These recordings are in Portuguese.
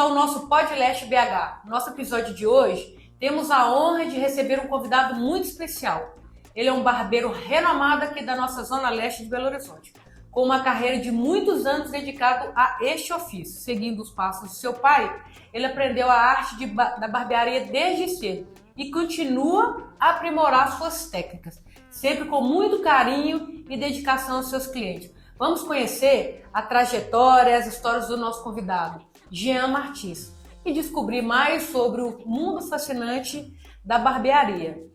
ao nosso Podcast BH. No nosso episódio de hoje, temos a honra de receber um convidado muito especial. Ele é um barbeiro renomado aqui da nossa Zona Leste de Belo Horizonte, com uma carreira de muitos anos dedicado a este ofício. Seguindo os passos de seu pai, ele aprendeu a arte da barbearia desde cedo e continua a aprimorar suas técnicas, sempre com muito carinho e dedicação aos seus clientes. Vamos conhecer a trajetória e as histórias do nosso convidado, Jean Martins, e descobrir mais sobre o mundo fascinante da barbearia.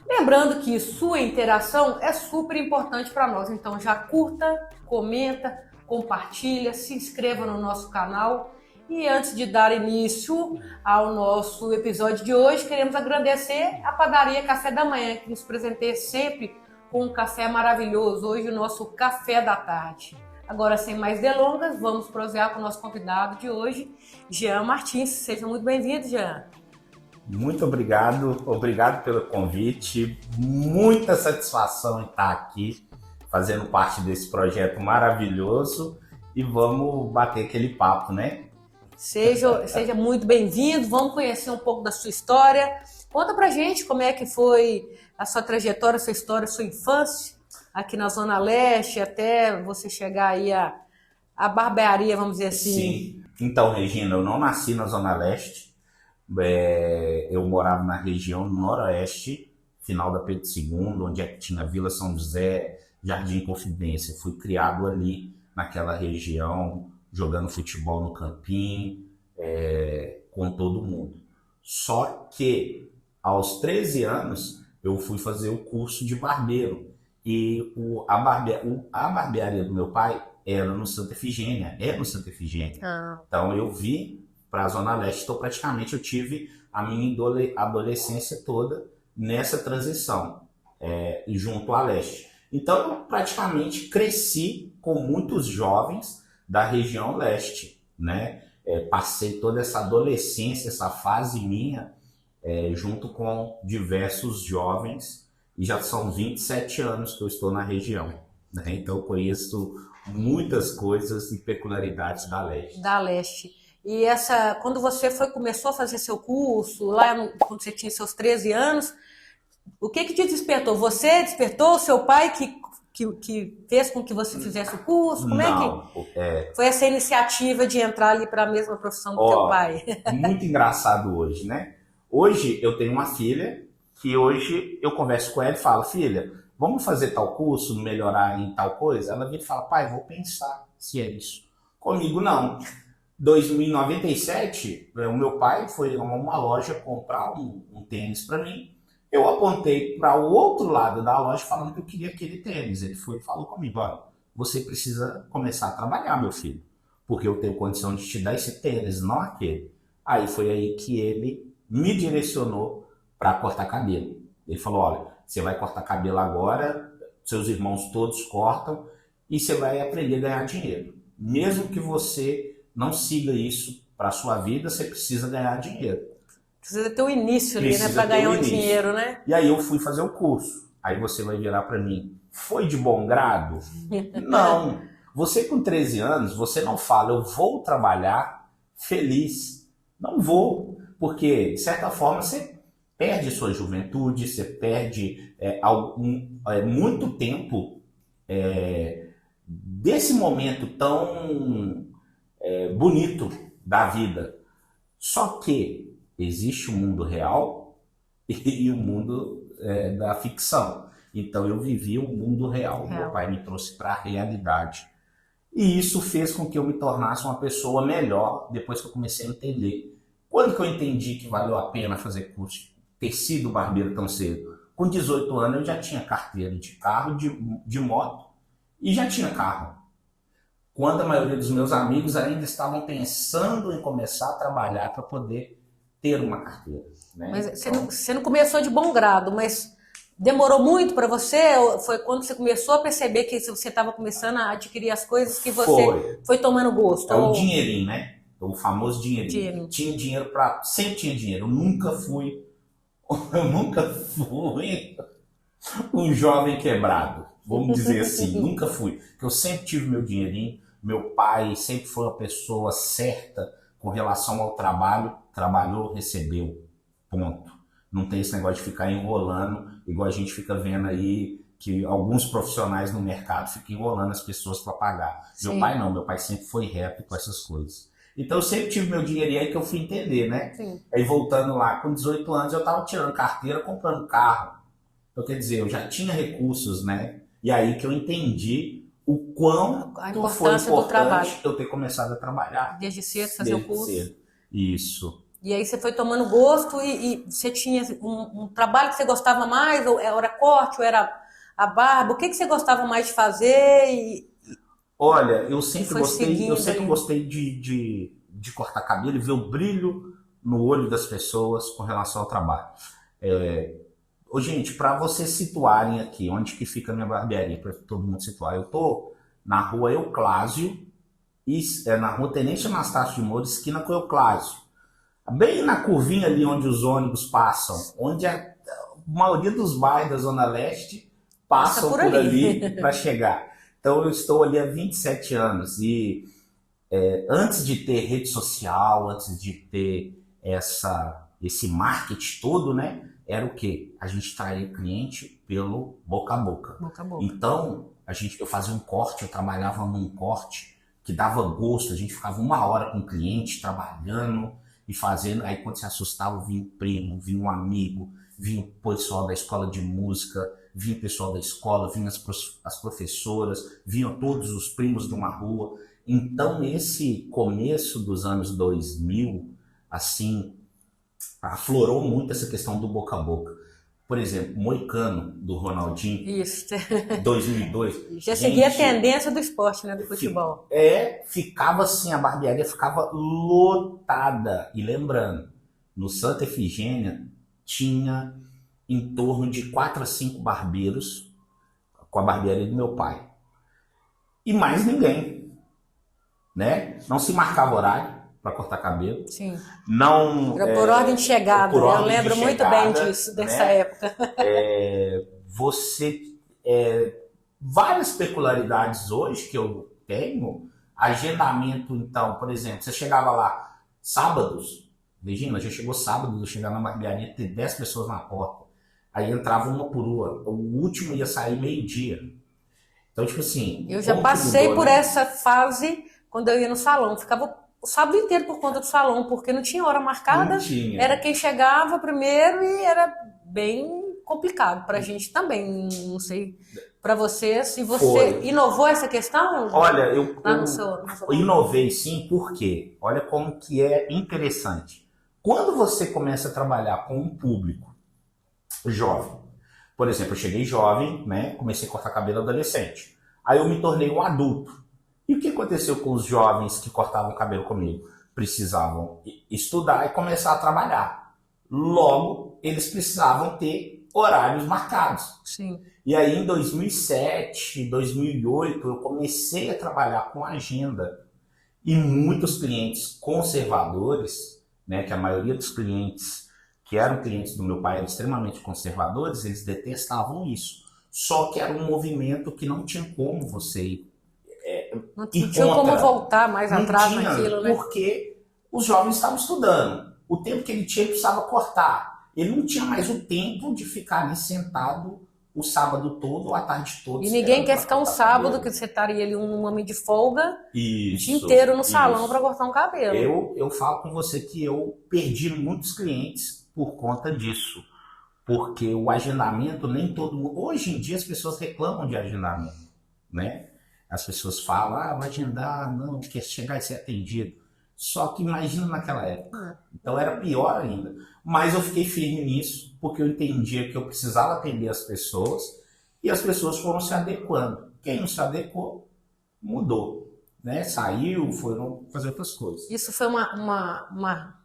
Lembrando que sua interação é super importante para nós, então já curta, comenta, compartilha, se inscreva no nosso canal. E antes de dar início ao nosso episódio de hoje, queremos agradecer a Padaria Café da Manhã, que nos presenteia sempre com um café maravilhoso. Hoje o nosso café da tarde. Agora, sem mais delongas, vamos prosear com o nosso convidado de hoje, Jean Martins. Seja muito bem-vindo, Jean. Muito obrigado pelo convite. Muita satisfação em estar aqui, fazendo parte desse projeto maravilhoso. E vamos bater aquele papo, né? Seja muito bem-vindo, vamos conhecer um pouco da sua história. Conta pra gente como é que foi a sua trajetória, sua história, sua infância aqui na Zona Leste, até você chegar aí à barbearia, vamos dizer assim. Sim, então, Regina, eu não nasci na Zona Leste, eu morava na região noroeste, final da Pedro II, onde tinha Vila São José, Jardim Confidência. Fui criado ali, naquela região, jogando futebol no campinho, com todo mundo. Só que, aos 13 anos, eu fui fazer o curso de barbeiro. E a barbearia do meu pai era no Santa Efigênia. Então, eu vim para a Zona Leste. Então, praticamente, eu tive a minha adolescência toda nessa transição, junto à Leste. Então, eu praticamente cresci com muitos jovens da região leste, né? Passei toda essa adolescência, essa fase minha, junto com diversos jovens, e já são 27 anos que eu estou na região, né? Então eu conheço muitas coisas e peculiaridades da leste. Da Leste. E quando você começou a fazer seu curso, quando você tinha seus 13 anos, o que te despertou? Você despertou? O seu pai que fez com que você fizesse o curso? Como foi essa iniciativa de entrar ali para a mesma profissão do teu pai? Muito engraçado hoje, né? Hoje eu tenho uma filha que hoje eu converso com ela e falo: filha, vamos fazer tal curso, melhorar em tal coisa? Ela vira e fala: pai, vou pensar se é isso. Comigo não. 2097, o meu pai foi a uma loja comprar um tênis para mim. Eu apontei para o outro lado da loja falando que eu queria aquele tênis. Ele foi e falou comigo: olha, você precisa começar a trabalhar, meu filho, porque eu tenho condição de te dar esse tênis, não aquele. Aí foi aí que ele me direcionou para cortar cabelo. Ele falou: olha, você vai cortar cabelo agora, seus irmãos todos cortam, e você vai aprender a ganhar dinheiro. Mesmo que você não siga isso para a sua vida, você precisa ganhar dinheiro. Precisa ter um início ali, né, para ganhar um dinheiro, né? E aí eu fui fazer o curso. Aí você vai virar para mim: foi de bom grado? Não. Você com 13 anos, você não fala: eu vou trabalhar feliz. Não vou. Porque, de certa forma, você perde sua juventude, você perde muito tempo desse momento tão bonito da vida. Só que existe o mundo real e o mundo da ficção. Então eu vivi o mundo real. Meu pai me trouxe para a realidade. E isso fez com que eu me tornasse uma pessoa melhor depois que eu comecei a entender. Quando que eu entendi que valeu a pena fazer curso, ter sido barbeiro tão cedo? Com 18 anos eu já tinha carteira de carro, de moto, e já tinha carro. Quando a maioria dos meus amigos ainda estavam pensando em começar a trabalhar para poder ter uma carteira, né? Mas você não começou de bom grado, mas demorou muito para você? Ou foi quando você começou a perceber que você estava começando a adquirir as coisas que você foi tomando gosto? O dinheirinho, né? O famoso dinheirinho. Tinha dinheiro sempre tinha dinheiro. Eu nunca fui um jovem quebrado, vamos dizer assim. Nunca fui. Porque eu sempre tive meu dinheirinho. Meu pai sempre foi uma pessoa certa com relação ao trabalho, trabalhou, recebeu, ponto. Não tem esse negócio de ficar enrolando, igual a gente fica vendo aí, que alguns profissionais no mercado ficam enrolando as pessoas para pagar. Sim. Meu pai não, meu pai sempre foi reto com essas coisas. Então eu sempre tive meu dinheirinho aí que eu fui entender, né? Sim. Aí voltando lá, com 18 anos eu tava tirando carteira, comprando carro. Então quer dizer, eu já tinha recursos, né? E aí que eu entendi o quão A foi importância do trabalho. importante eu ter começado a trabalhar. Desde cedo, fazer o Desde curso. cedo. Isso. E aí você foi tomando gosto e você tinha um trabalho que você gostava mais, ou era corte, ou era a barba? O que você gostava mais de fazer? Olha, eu sempre Foi seguindo ali. gostei de cortar cabelo e ver o brilho no olho das pessoas com relação ao trabalho. Ô, gente, para vocês situarem aqui, onde que fica a minha barbearia, para todo mundo situar, eu tô na rua Euclásio, na rua Tenente Anastácio de Moura, esquina com Euclásio. Bem na curvinha ali onde os ônibus passam, onde a maioria dos bairros da Zona Leste passam por por ali. ali para chegar. Então eu estou ali há 27 anos e antes de ter rede social, antes de ter esse marketing todo, né? Era o quê? A gente traía cliente pelo boca a boca. Boca a boca. Então, eu fazia um corte, eu trabalhava num corte que dava gosto, a gente ficava 1 hora com o cliente trabalhando e fazendo, aí quando se assustava, vinha o primo, vinha um amigo, vinha o pessoal da escola de música, vinha o pessoal da escola, vinha as professoras, vinham todos os primos de uma rua. Então, esse começo dos anos 2000, assim, aflorou muito essa questão do boca a boca. Por exemplo, Moicano, do Ronaldinho, Isso. 2002. Já seguia a tendência do esporte, né? Do futebol. Ficava assim, a barbearia ficava lotada. E lembrando, no Santa Efigênia tinha em torno de 4 a 5 barbeiros com a barbearia do meu pai. E mais ninguém, né? Não se marcava horário para cortar cabelo. Sim. Não, era por ordem de chegada. por Eu ordem de lembro muito chegada, bem disso, dessa né? época. Várias peculiaridades hoje que eu tenho, agendamento, então, por exemplo, você chegava lá sábados, Regina, já chegou sábado, eu chegava na barbearia, ter 10 pessoas na porta, aí entrava uma por uma, o último ia sair meio-dia. Então, tipo assim... Eu já passei por essa fase quando eu ia no salão, ficava o sábado inteiro por conta do salão, porque não tinha hora marcada, Não tinha. Era quem chegava primeiro e era bem complicado pra gente também, não sei, pra vocês. E você inovou essa questão? Olha, eu inovei sim, porque olha como que é interessante. Quando você começa a trabalhar com um público jovem, por exemplo, eu cheguei jovem, né, comecei a cortar cabelo adolescente, aí eu me tornei um adulto. E o que aconteceu com os jovens que cortavam cabelo comigo? Precisavam estudar e começar a trabalhar. Logo, eles precisavam ter horários marcados. Sim. E aí, em 2007, 2008, eu comecei a trabalhar com agenda. E muitos clientes conservadores, né, que a maioria dos clientes que eram clientes do meu pai eram extremamente conservadores, eles detestavam isso. Só que era um movimento que não tinha como você ir. Não tinha como voltar mais atrás naquilo, né? Porque os jovens estavam estudando. O tempo que ele tinha, ele precisava cortar. Ele não tinha mais o tempo de ficar ali sentado o sábado todo ou a tarde toda. E ninguém quer ficar um sábado que você estaria ali um homem de folga o dia Isso, inteiro no salão para cortar um cabelo. Eu falo com você que eu perdi muitos clientes por conta disso. Porque o agendamento, nem todo mundo... Hoje em dia as pessoas reclamam de agendamento, né? As pessoas falam, vai agendar, não, quer chegar e ser atendido. Só que imagina naquela época. Então era pior ainda. Mas eu fiquei firme nisso, porque eu entendia que eu precisava atender as pessoas e as pessoas foram se adequando. Quem não se adequou, mudou. Né? Saiu, foram fazer outras coisas. Isso foi uma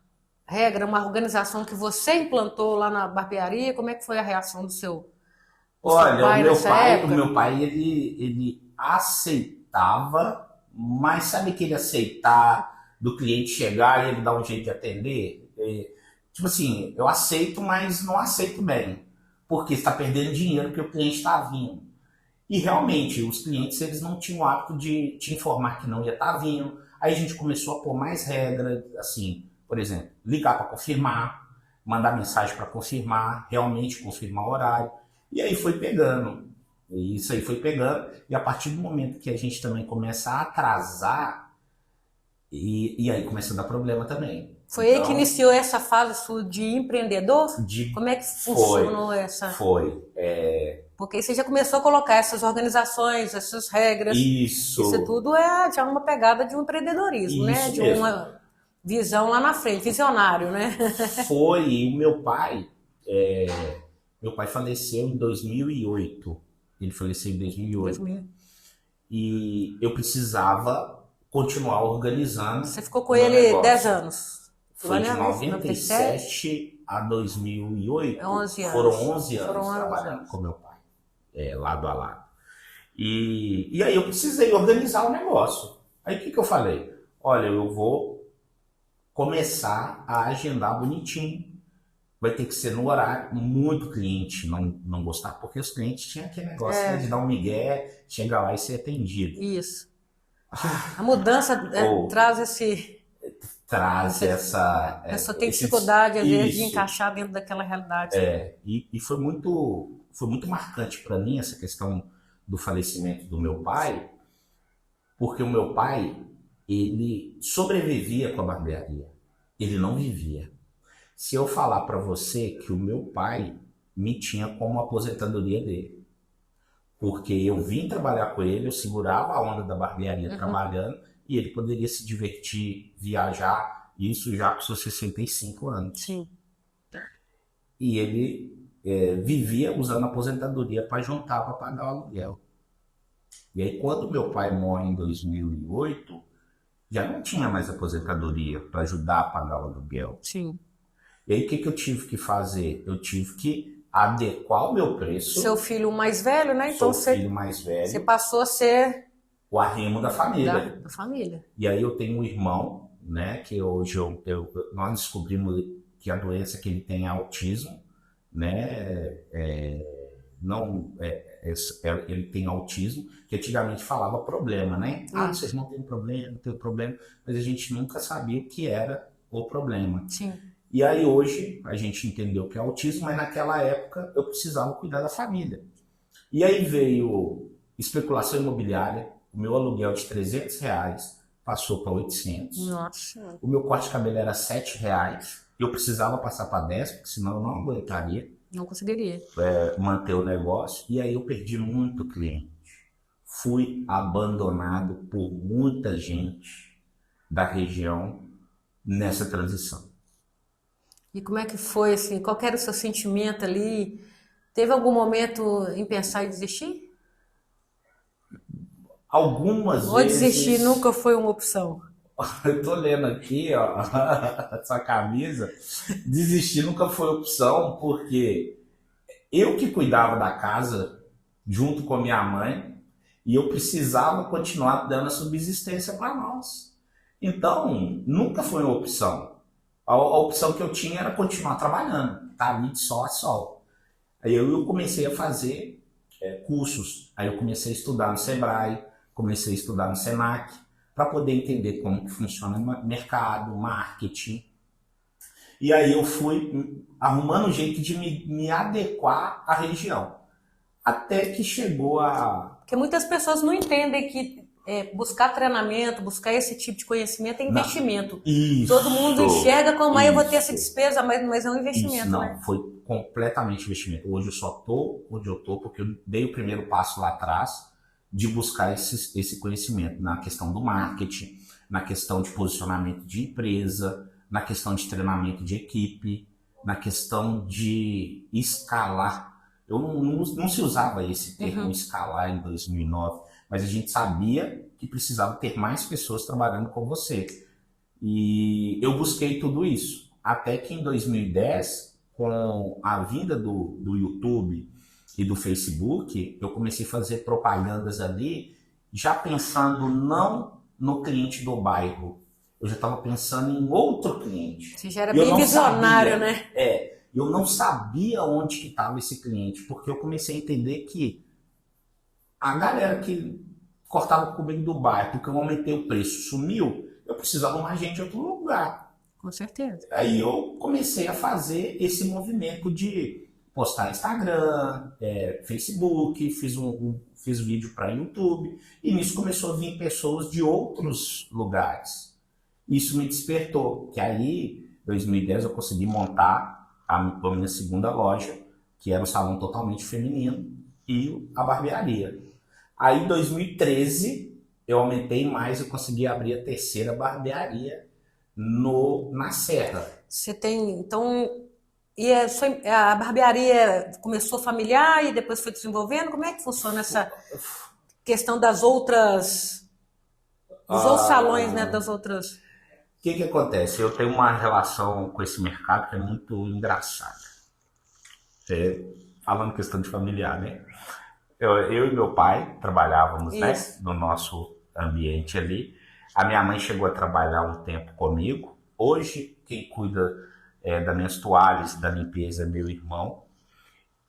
regra, uma organização que você implantou lá na barbearia? Como é que foi a reação do seu pai nessa época? O meu pai, ele aceitava, mas sabe aquele aceitar do cliente chegar e ele dar um jeito de atender? Tipo assim, eu aceito, mas não aceito bem, porque está perdendo dinheiro que o cliente está vindo. E realmente, os clientes eles não tinham o hábito de te informar que não ia estar vindo. Aí a gente começou a pôr mais regras, assim, por exemplo, ligar para confirmar, mandar mensagem para confirmar, realmente confirmar o horário. E aí foi pegando. E isso aí foi pegando. E a partir do momento que a gente também começa a atrasar, e aí começa a dar problema também. Foi aí que iniciou essa fase sua de empreendedor? Como é que funcionou essa? Foi. Porque aí você já começou a colocar essas organizações, essas regras. Isso tudo é já uma pegada de um empreendedorismo, né? De uma visão lá na frente, visionário, né? Foi. E o meu pai faleceu em 2008. Ele faleceu em 2008. 2000. E eu precisava continuar organizando. Você ficou com ele 10 anos? Foi de 97 a 2008. 11 anos. Foram 11 anos trabalhando com meu pai, lado a lado. E aí eu precisei organizar o negócio. Aí o que eu falei? Olha, eu vou começar a agendar bonitinho. Vai ter que ser no horário. Muito cliente não gostar, porque os clientes tinham aquele negócio de dar um migué, chegar lá e ser atendido. Isso. A mudança traz esse... essa... A pessoa tem dificuldade, às vezes, de encaixar dentro daquela realidade. E foi muito marcante para mim essa questão do falecimento do meu pai, porque o meu pai, ele sobrevivia com a barbearia, ele não vivia. Se eu falar para você que o meu pai me tinha como aposentadoria dele, porque eu vim trabalhar com ele, eu segurava a onda da barbearia trabalhando, e ele poderia se divertir, viajar, isso já com seus 65 anos. Sim. E ele vivia usando a aposentadoria para juntar para pagar o aluguel. E aí, quando meu pai morre em 2008, já não tinha mais aposentadoria para ajudar a pagar o aluguel. Sim. E aí, o que eu tive que fazer? Eu tive que adequar o meu preço. Seu filho mais velho, né? Então filho mais velho. Você passou a ser... o arrimo da família. Da família. E aí eu tenho um irmão, né, que hoje nós descobrimos que a doença que ele tem é autismo, né, ele tem autismo, que antigamente falava problema, né? Vocês não têm problema, não tem problema, mas a gente nunca sabia o que era o problema. Sim. E aí hoje a gente entendeu que é autismo, mas naquela época eu precisava cuidar da família. E aí veio especulação imobiliária. O meu aluguel de R$300 passou para 800. Nossa. O meu corte de cabelo era R$7. Eu precisava passar para 10, porque senão eu não aguentaria. Não conseguiria. Manter o negócio. E aí eu perdi muito cliente. Fui abandonado por muita gente da região nessa transição. E como é que foi, assim? Qual era o seu sentimento ali? Teve algum momento em pensar em desistir? Algumas vezes... Ou desistir nunca foi uma opção? Eu tô lendo aqui, ó, essa camisa. Desistir nunca foi opção, porque eu que cuidava da casa junto com minha mãe e eu precisava continuar dando a subsistência para nós. Então, nunca foi uma opção. A opção que eu tinha era continuar trabalhando, tá ali de sol a sol. Aí eu comecei a fazer cursos. Aí eu comecei a estudar no Sebrae, comecei a estudar no Senac, para poder entender como que funciona o mercado, marketing. E aí eu fui arrumando um jeito de me adequar à região. Até que chegou a... Porque muitas pessoas não entendem que buscar treinamento, buscar esse tipo de conhecimento é investimento. Isso, todo mundo enxerga como eu vou ter essa despesa, mas é um investimento. Isso, não, né? Foi completamente investimento. Hoje eu só estou onde eu estou porque eu dei o primeiro passo lá atrás de buscar esse conhecimento na questão do marketing, na questão de posicionamento de empresa, na questão de treinamento de equipe, na questão de escalar. Não se usava esse termo escalar em 2009, mas a gente sabia que precisava ter mais pessoas trabalhando com você. E eu busquei tudo isso. Até que em 2010, com a vinda do YouTube e do Facebook, eu comecei a fazer propagandas ali, já pensando não no cliente do bairro, eu já estava pensando em outro cliente. Você já era bem visionário, né? Eu não sabia onde que estava esse cliente, porque eu comecei a entender que a galera que cortava comigo do bairro, porque eu aumentei o preço, sumiu, eu preciso arrumar gente em outro lugar. Com certeza. Aí eu comecei a fazer esse movimento de postar Instagram, Facebook, fiz vídeo para YouTube, e nisso começou a vir pessoas de outros lugares. Isso me despertou, que aí, em 2010, eu consegui montar a minha segunda loja, que era um salão totalmente feminino, e a barbearia. Aí, em 2013, eu aumentei mais e consegui abrir a terceira barbearia na Serra. Você tem, então, a barbearia começou familiar e depois foi desenvolvendo? Como é que funciona essa questão dos outros salões, né, das outras... O que acontece? Eu tenho uma relação com esse mercado que é muito engraçada. Falando questão de familiar, né? Eu e meu pai trabalhávamos, né, no nosso ambiente ali. A minha mãe chegou a trabalhar um tempo comigo. Hoje, quem cuida das minhas toalhas, da limpeza, é meu irmão.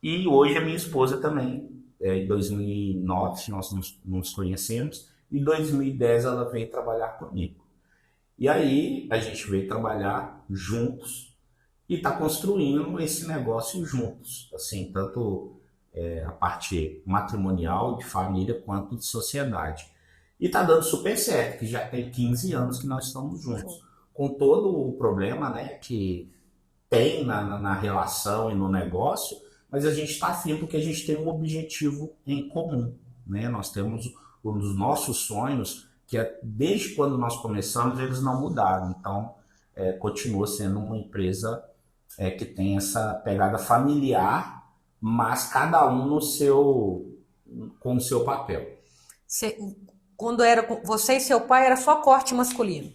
E hoje a minha esposa também. Em 2009 nós nos conhecemos. Em 2010 ela veio trabalhar comigo. E aí a gente veio trabalhar juntos e está construindo esse negócio juntos. Assim, tanto a parte matrimonial, de família, quanto de sociedade. E está dando super certo, que já tem 15 anos que nós estamos juntos. Com todo o problema, né, que tem na relação e no negócio, mas a gente está firme porque a gente tem um objetivo em comum. Né? Nós temos um dos nossos sonhos, que desde quando nós começamos, eles não mudaram. Então, continua sendo uma empresa que tem essa pegada familiar, mas cada um com o seu papel. Quando era você e seu pai, era só corte masculino?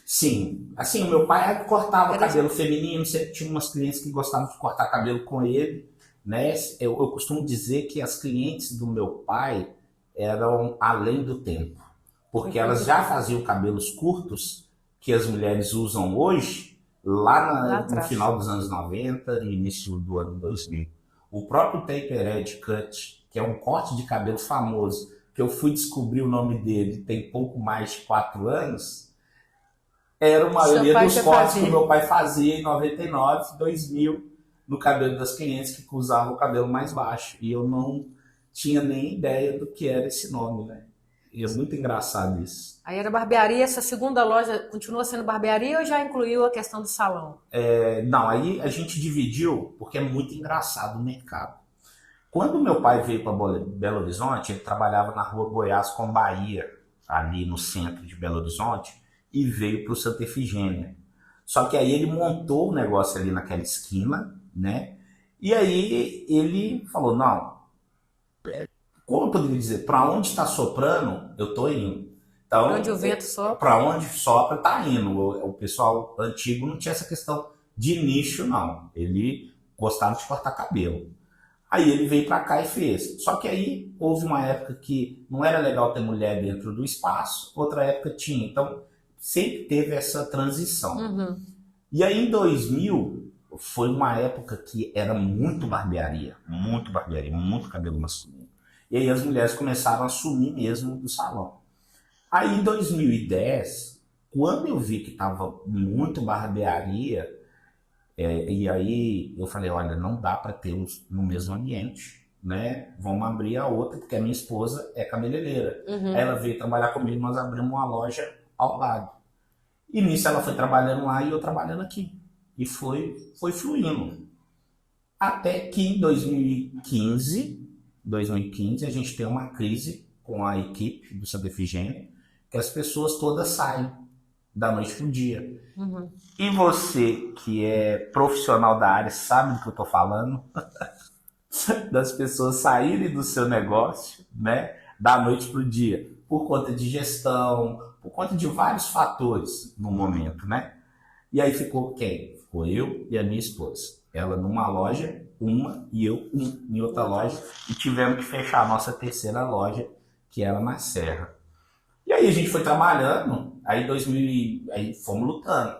Sim. Assim, o meu pai cortava cabelo feminino, sempre tinha umas clientes que gostavam de cortar cabelo com ele. Né? Eu costumo dizer que as clientes do meu pai eram além do tempo. Porque elas já faziam cabelos curtos que as mulheres usam hoje, lá no final dos anos 90 e início do ano 2000. O próprio Tapered Cut, que é um corte de cabelo famoso, que eu fui descobrir o nome dele tem pouco mais de 4 anos, era a maioria dos cortes que o meu pai fazia em 99, 2000, no cabelo das clientes que usavam o cabelo mais baixo. E eu não tinha nem ideia do que era esse nome, né? E é muito engraçado isso. Aí era barbearia, essa segunda loja continua sendo barbearia ou já incluiu a questão do salão? Não, aí a gente dividiu porque é muito engraçado o mercado. Quando meu pai veio para Belo Horizonte, ele trabalhava na rua Goiás com Bahia, ali no centro de Belo Horizonte, e veio para o Santa Efigênia. Só que aí ele montou o negócio ali naquela esquina, né? E aí ele falou, não, como eu poderia dizer, para onde está soprando, eu estou indo. Então, para onde o vento sopra? Para onde sopra, está indo. O pessoal antigo não tinha essa questão de nicho, não. Ele gostava de cortar cabelo. Aí ele veio para cá e fez. Só que aí houve uma época que não era legal ter mulher dentro do espaço, outra época tinha. Então, sempre teve essa transição. Uhum. E aí em 2000, foi uma época que era muito barbearia, muito cabelo masculino. E aí as mulheres começaram a sumir mesmo do salão. Aí em 2010, quando eu vi que estava muito barbearia, e aí eu falei, olha, não dá para ter no mesmo ambiente, né? Vamos abrir a outra, porque a minha esposa é cabeleireira. Uhum. Ela veio trabalhar comigo, nós abrimos uma loja ao lado. E nisso ela foi trabalhando lá e eu trabalhando aqui. E foi fluindo. Até que em 2015, a gente tem uma crise com a equipe do Santa Efigênia, que as pessoas todas saem da noite pro dia. Uhum. E você, que é profissional da área, sabe do que eu tô falando? Das pessoas saírem do seu negócio, né, da noite pro dia, por conta de gestão, por conta de vários fatores no momento, né? E aí ficou quem? Ficou eu e a minha esposa. Ela numa loja, uma, e eu em outra loja, e tivemos que fechar a nossa terceira loja, que era na Serra. E aí a gente foi trabalhando, aí fomos lutando.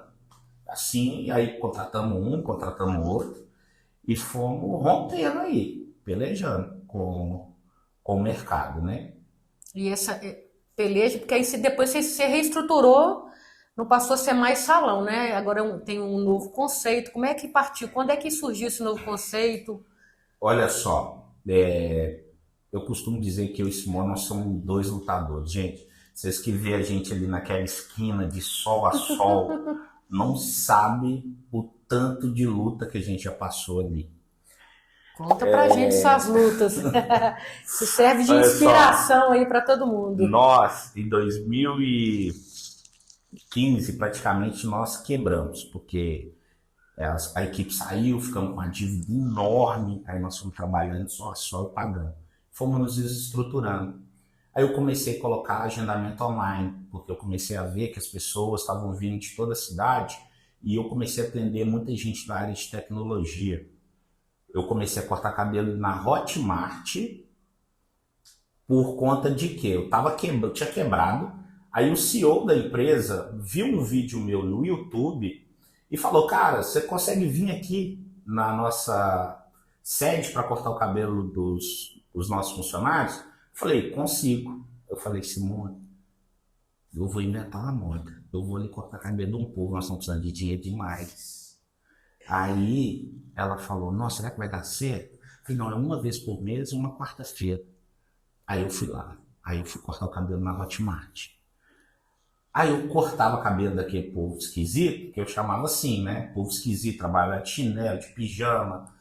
Assim, aí contratamos um, contratamos outro, e fomos rompendo aí, pelejando com o mercado, né? E peleja, porque aí depois você reestruturou, não passou a ser mais salão, né? Agora tem um novo conceito. Como é que partiu? Quando é que surgiu esse novo conceito? Olha só, eu costumo dizer que eu e Simone nós somos dois lutadores. Gente, vocês que vê a gente ali naquela esquina de sol a sol, não sabe o tanto de luta que a gente já passou ali. Conta pra gente suas lutas. Isso serve de Olha só, inspiração aí pra todo mundo. nós, em 2015, praticamente nós quebramos, porque a equipe saiu, ficamos com uma dívida enorme, aí nós fomos trabalhando só a só e pagando. Fomos nos desestruturando. Aí eu comecei a colocar agendamento online, porque eu comecei a ver que as pessoas estavam vindo de toda a cidade e eu comecei a atender muita gente da área de tecnologia. Eu comecei a cortar cabelo na Hotmart por conta de que eu tinha quebrado. Aí o CEO da empresa viu um vídeo meu no YouTube e falou: cara, você consegue vir aqui na nossa sede para cortar o cabelo dos nossos funcionários? Eu falei: consigo. Eu falei: Simone, eu vou inventar uma moda. Eu vou ali cortar o cabelo de um povo, nós estamos precisando de dinheiro demais. Aí ela falou: nossa, será que vai dar certo? Eu falei: não, é uma vez por mês, uma quarta-feira. Aí eu fui lá. Aí eu fui cortar o cabelo na Hotmart. Aí eu cortava cabelo daquele povo esquisito, que eu chamava assim, né? Povo esquisito, trabalhava de chinelo, de pijama.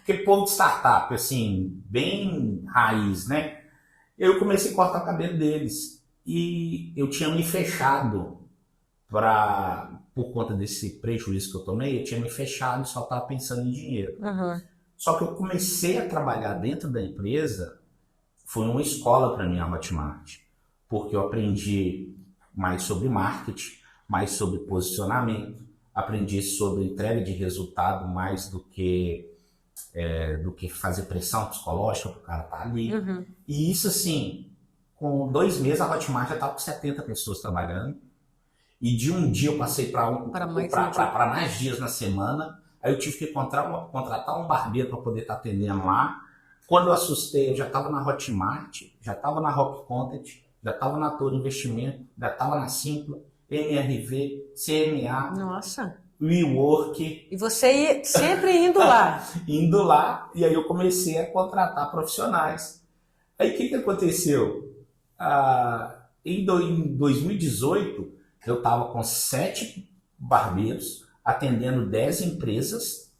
Aquele povo de startup, assim, bem raiz, né? Eu comecei a cortar o cabelo deles. E eu tinha me fechado por conta desse prejuízo que eu tomei, eu tinha me fechado e só estava pensando em dinheiro. Uhum. Só que eu comecei a trabalhar dentro da empresa, foi uma escola para mim a Hotmart, porque eu aprendi mais sobre marketing, mais sobre posicionamento, aprendi sobre entrega de resultado mais do que fazer pressão psicológica para o cara estar ali. Uhum. E isso assim, com 2 meses a Hotmart já estava com 70 pessoas trabalhando. E de um dia eu passei para mais dias na semana. Aí eu tive que contratar um barbeiro para poder estar atendendo lá. Quando eu assustei, eu já estava na Hotmart, já estava na Rock Content, já estava na Toro Investimento, já estava na Simpla, MRV, CMA, Nossa. WeWork. E você ia sempre indo lá. Indo lá, e aí eu comecei a contratar profissionais. Aí o que aconteceu? Em 2018, eu estava com 7 barbeiros, atendendo 10 empresas.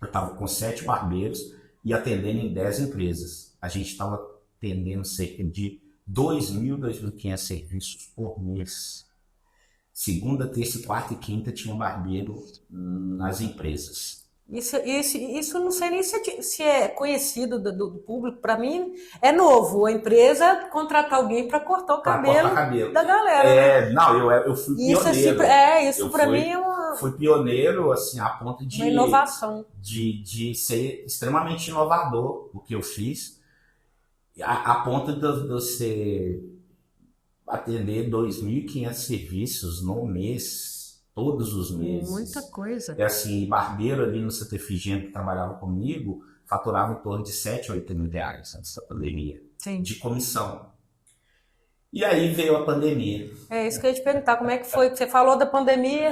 Eu estava com 7 barbeiros e atendendo em 10 empresas. A gente estava atendendo cerca de 2.000, 2.500 serviços por mês. Segunda, terça, quarta e quinta tinha um barbeiro nas empresas. Isso não sei nem se é conhecido do público. Para mim é novo. A empresa contratar alguém para cortar o cabelo da galera. Não, eu fui pioneiro. Isso para mim é fui pioneiro, assim, a ponto de uma inovação. De ser extremamente inovador o que eu fiz, a ponto de você atender 2.500 serviços no mês, todos os meses. Muita coisa. Assim, barbeiro ali no Santa Efigênia que trabalhava comigo faturava em torno de 7 a 8 mil reais antes da pandemia. Sim. De comissão. E aí veio a pandemia. É isso que eu ia te perguntar, como é que foi? Você falou da pandemia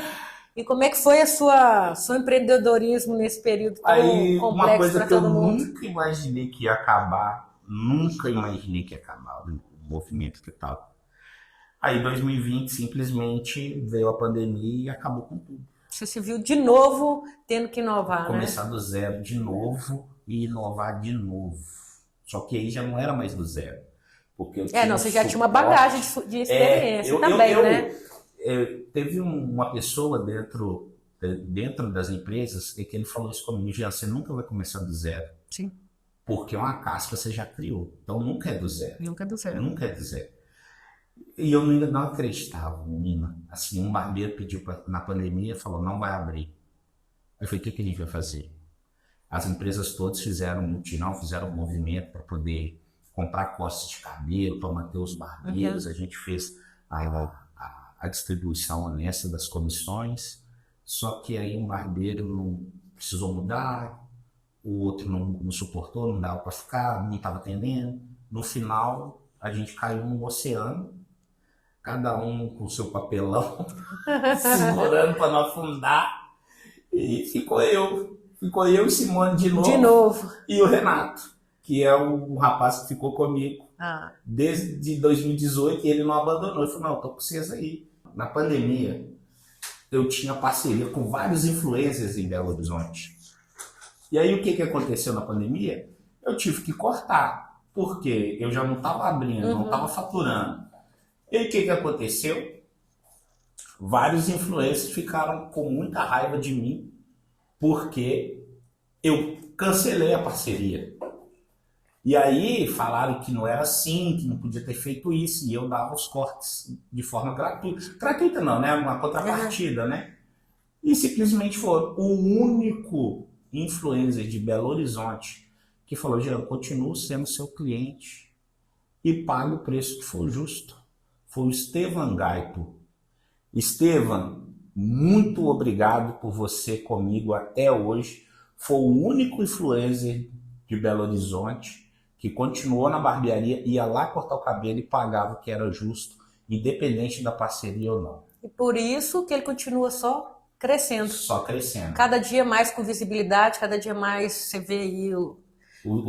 e como é que foi seu empreendedorismo nesse período tão complexo para todo mundo? Uma coisa que eu nunca imaginei que ia acabar, o movimento que estava. Aí em 2020 simplesmente veio a pandemia e acabou com tudo. Você se viu de novo tendo que inovar, Começar do zero de novo e inovar de novo. Só que aí já não era mais do zero. Porque você já tinha uma bagagem de experiência também, né? Teve uma pessoa dentro das empresas que ele falou isso comigo: Jean, você nunca vai começar do zero. Sim. Porque uma casca você já criou. Então nunca é do zero. Nunca é do zero. Nunca é do zero. E eu ainda não acreditava, menina. Assim, um barbeiro pediu na pandemia, falou: não vai abrir. Eu falei: o que a gente vai fazer? As empresas todas fizeram mutirão, fizeram um movimento para poder comprar cortes de cabelo, para manter os barbeiros. A gente fez a distribuição honesta das comissões. Só que aí um barbeiro não precisou mudar, o outro não suportou, não dava para ficar, não estava atendendo. No final, a gente caiu no oceano, cada um com o seu papelão, segurando para não afundar, e ficou eu e Simone de novo, e o Renato, que é o rapaz que ficou comigo desde 2018, e ele não abandonou. Ele falou, não, eu tô com vocês aí. Na pandemia, eu tinha parceria com vários influencers em Belo Horizonte. E aí o que aconteceu na pandemia? Eu tive que cortar, porque eu já não estava abrindo, não estava faturando. E aí o que aconteceu? Vários influencers ficaram com muita raiva de mim, porque eu cancelei a parceria. E aí falaram que não era assim, que não podia ter feito isso, e eu dava os cortes de forma gratuita. Gratuita não, né? Uma contrapartida, né? E simplesmente foi o único influencer de Belo Horizonte que falou, Jean, continuo sendo seu cliente e pago o preço que for justo. Foi o Estevan Gaipo. Estevan, muito obrigado por você comigo até hoje. Foi o único influencer de Belo Horizonte que continuou na barbearia, ia lá cortar o cabelo e pagava o que era justo, independente da parceria ou não. E por isso que ele continua só crescendo. Só crescendo. Cada dia mais com visibilidade, cada dia mais você vê aí o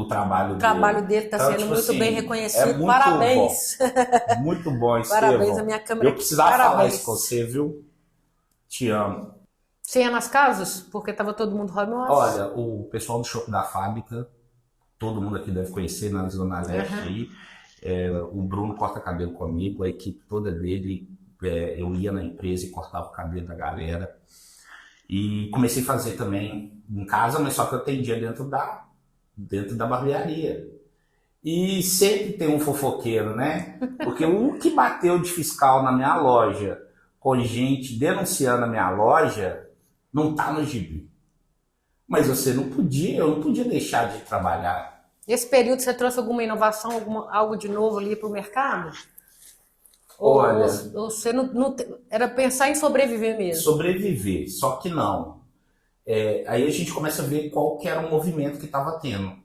trabalho dele está sendo muito assim, bem reconhecido. É muito parabéns. Bom. Muito bom, Estevão. Parabéns, a minha câmera. Eu precisava falar isso com você, viu? Te amo. Você ia nas casas? Porque estava todo mundo home office. Olha, o pessoal do Shopping da Fábrica, todo mundo aqui deve conhecer, na Zona Leste aí. O Bruno corta cabelo comigo, a equipe toda dele. Eu ia na empresa e cortava o cabelo da galera. E comecei a fazer também em casa, mas só que eu atendia dentro da barbearia. E sempre tem um fofoqueiro, né? Porque o que bateu de fiscal na minha loja, com gente denunciando a minha loja, não tá no gibi. Mas eu não podia deixar de trabalhar. Nesse período você trouxe alguma inovação, algo de novo ali para o mercado? Olha, ou você não era pensar em sobreviver mesmo? Sobreviver, só que não. Aí a gente começa a ver qual que era o movimento que estava tendo.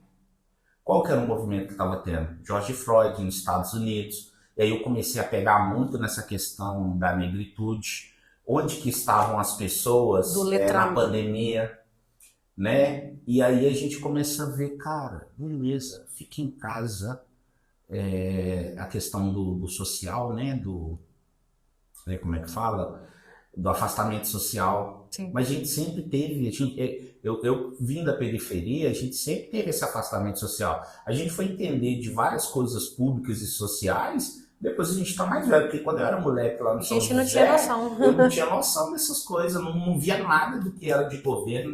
Qual que era o movimento que estava tendo? George Floyd nos Estados Unidos. E aí eu comecei a pegar muito nessa questão da negritude. Onde que estavam as pessoas na pandemia, né? E aí a gente começa a ver, cara, beleza, fica em casa. A questão do social, né? Como é que fala? Do afastamento social. Sim. Mas a gente sempre teve, eu vim da periferia, a gente sempre teve esse afastamento social. A gente foi entender de várias coisas públicas e sociais, depois a gente tá mais velho, porque quando eu era moleque lá no São José, a gente não tinha noção. Eu não tinha noção dessas coisas, não via nada do que era de governo,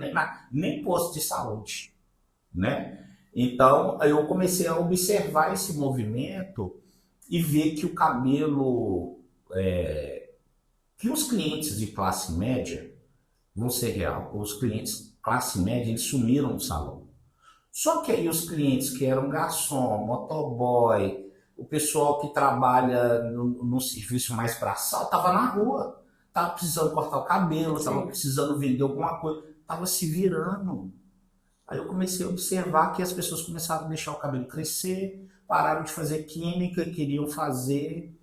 nem posto de saúde, né? Então, eu comecei a observar esse movimento e ver que o cabelo, que os clientes de classe média, vão ser real, os clientes classe média, eles sumiram do salão. Só que aí os clientes que eram garçom, motoboy, o pessoal que trabalha no serviço mais braçal, estava na rua, estava precisando cortar o cabelo, estava precisando vender alguma coisa, estava se virando. Aí eu comecei a observar que as pessoas começaram a deixar o cabelo crescer, pararam de fazer química, queriam fazer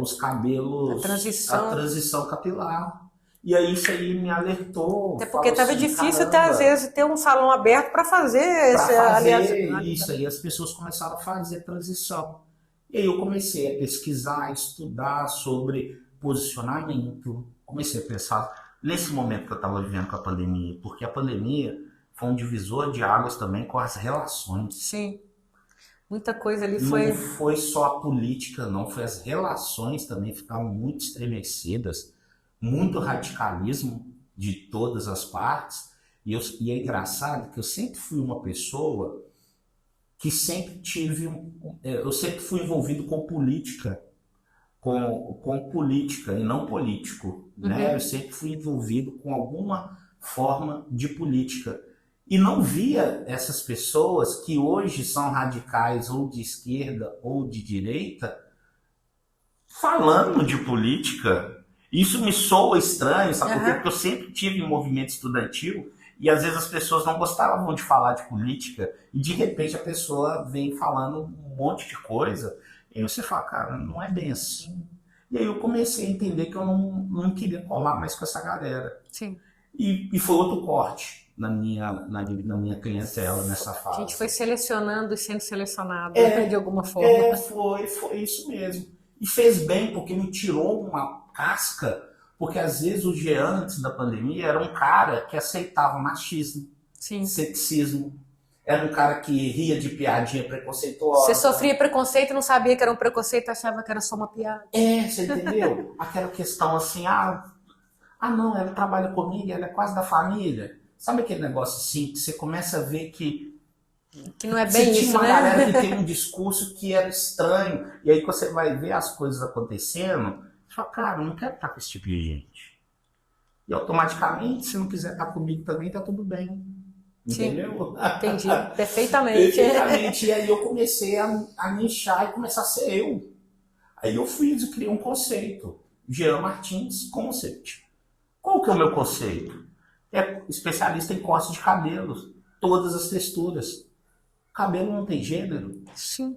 os cabelos, a transição capilar. E aí isso aí me alertou. Até porque estava difícil até às vezes ter um salão aberto para fazer isso aí, as pessoas começaram a fazer transição. E aí eu comecei a pesquisar, a estudar sobre posicionamento. Comecei a pensar nesse momento que eu estava vivendo com a pandemia, porque a pandemia foi um divisor de águas também com as relações. Sim. Muita coisa ali foi... Não foi só a política, não. Foi as relações também, ficaram muito estremecidas. Muito radicalismo de todas as partes. E é engraçado que eu sempre fui uma pessoa que sempre eu sempre fui envolvido com política. Com política e não político. Né? Eu sempre fui envolvido com alguma forma de política. E não via essas pessoas que hoje são radicais ou de esquerda ou de direita falando de política. Isso me soa estranho, sabe por quê? Porque eu sempre tive em movimento estudantil E às vezes as pessoas não gostavam de falar de política e de repente a pessoa vem falando um monte de coisa e você fala, cara, não é bem assim. E aí eu comecei a entender que eu não queria colar mais com essa galera. Sim. E foi outro corte na minha clientela nessa fase. A gente foi selecionando e sendo selecionado, né, de alguma forma. Foi isso mesmo. E fez bem porque me tirou uma casca, porque às vezes o Jean, antes da pandemia, era um cara que aceitava machismo, Sim. sexismo. Era um cara que ria de piadinha preconceituosa. Você sofria preconceito e não sabia que era um preconceito, achava que era só uma piada. Você entendeu? Aquela questão assim, não, ela trabalha comigo, ela é quase da família. Sabe aquele negócio assim, que você começa a ver que não é bem isso, tinha uma né? galera que tem um discurso que era estranho. E aí você vai ver as coisas acontecendo, você fala, cara, eu não quero estar com esse tipo de gente. E automaticamente, se não quiser estar comigo também, tá tudo bem. Entendeu? Sim, entendi. Perfeitamente. Perfeitamente. E aí eu comecei a nichar e começar a ser eu. Aí eu criei um conceito. Jean Martins Concept. Qual que é o meu conceito? É especialista em corte de cabelos. Todas as texturas. Cabelo não tem gênero. Sim.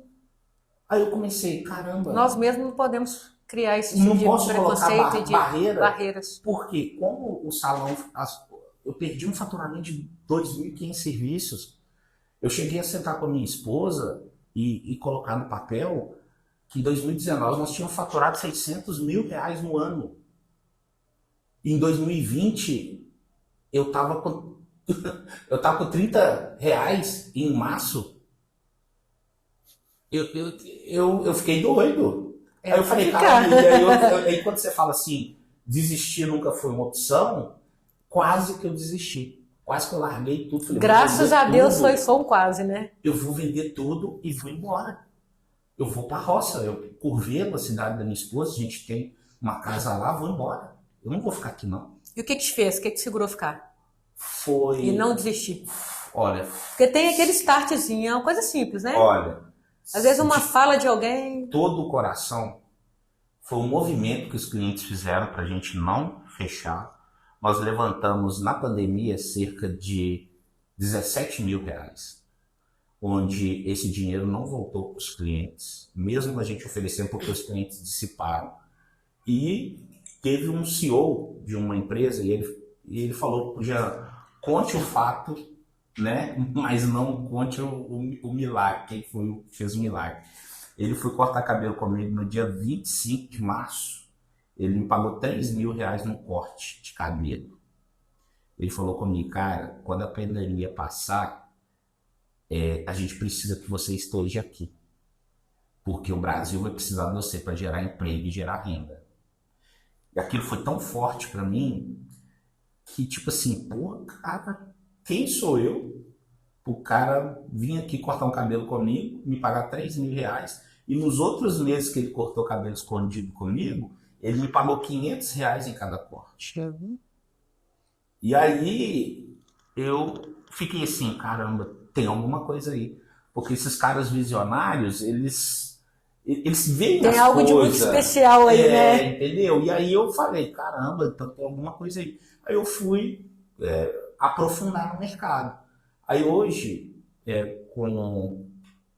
Aí eu comecei, caramba. Nós mesmos não podemos criar esse tipo não de posso preconceito colocar e de barreiras. Porque como o salão... Eu perdi um faturamento de 2.500 serviços. Eu cheguei a sentar com a minha esposa e colocar no papel que em 2019 nós tínhamos faturado R$600 mil no ano. E em 2020 eu estava com R$30 em março. Eu fiquei doido. Aí eu falei, cara, aí quando você fala assim, desistir nunca foi uma opção, quase que eu desisti. Quase que eu larguei tudo. Falei, graças a Deus foi só um quase, né? Eu vou vender tudo e vou embora. Eu vou pra roça. Eu Curvelo, a cidade da minha esposa, a gente tem uma casa lá, vou embora. Eu não vou ficar aqui, não. E o que te fez? O que te segurou ficar? Foi... E não desistir. Olha... Porque tem aquele startzinho, é uma coisa simples, né? Olha... Às vezes uma fala de alguém... Todo o coração foi um movimento que os clientes fizeram pra gente não fechar. Nós levantamos na pandemia cerca de R$17 mil, onde esse dinheiro não voltou para os clientes, mesmo a gente oferecendo porque os clientes dissiparam. E teve um CEO de uma empresa e ele falou, já conte o fato, né? Mas não conte o milagre, quem foi que fez o milagre. Ele foi cortar cabelo comigo no dia 25 de março. Ele me pagou R$3 mil no corte de cabelo. Ele falou comigo, cara, quando a pandemia passar, a gente precisa que você esteja aqui. Porque o Brasil vai precisar de você para gerar emprego e gerar renda. E aquilo foi tão forte para mim, que tipo assim, pô, cara, quem sou eu? O cara vir aqui cortar um cabelo comigo, me pagar R$3 mil, e nos outros meses que ele cortou cabelo escondido comigo, ele me pagou R$500 em cada corte. E aí eu fiquei assim, caramba, tem alguma coisa aí. Porque esses caras visionários, eles veem tem as algo coisas, de muito especial aí, né? Entendeu? E aí eu falei, caramba, então tem alguma coisa aí. Aí eu fui aprofundar no mercado. Aí hoje,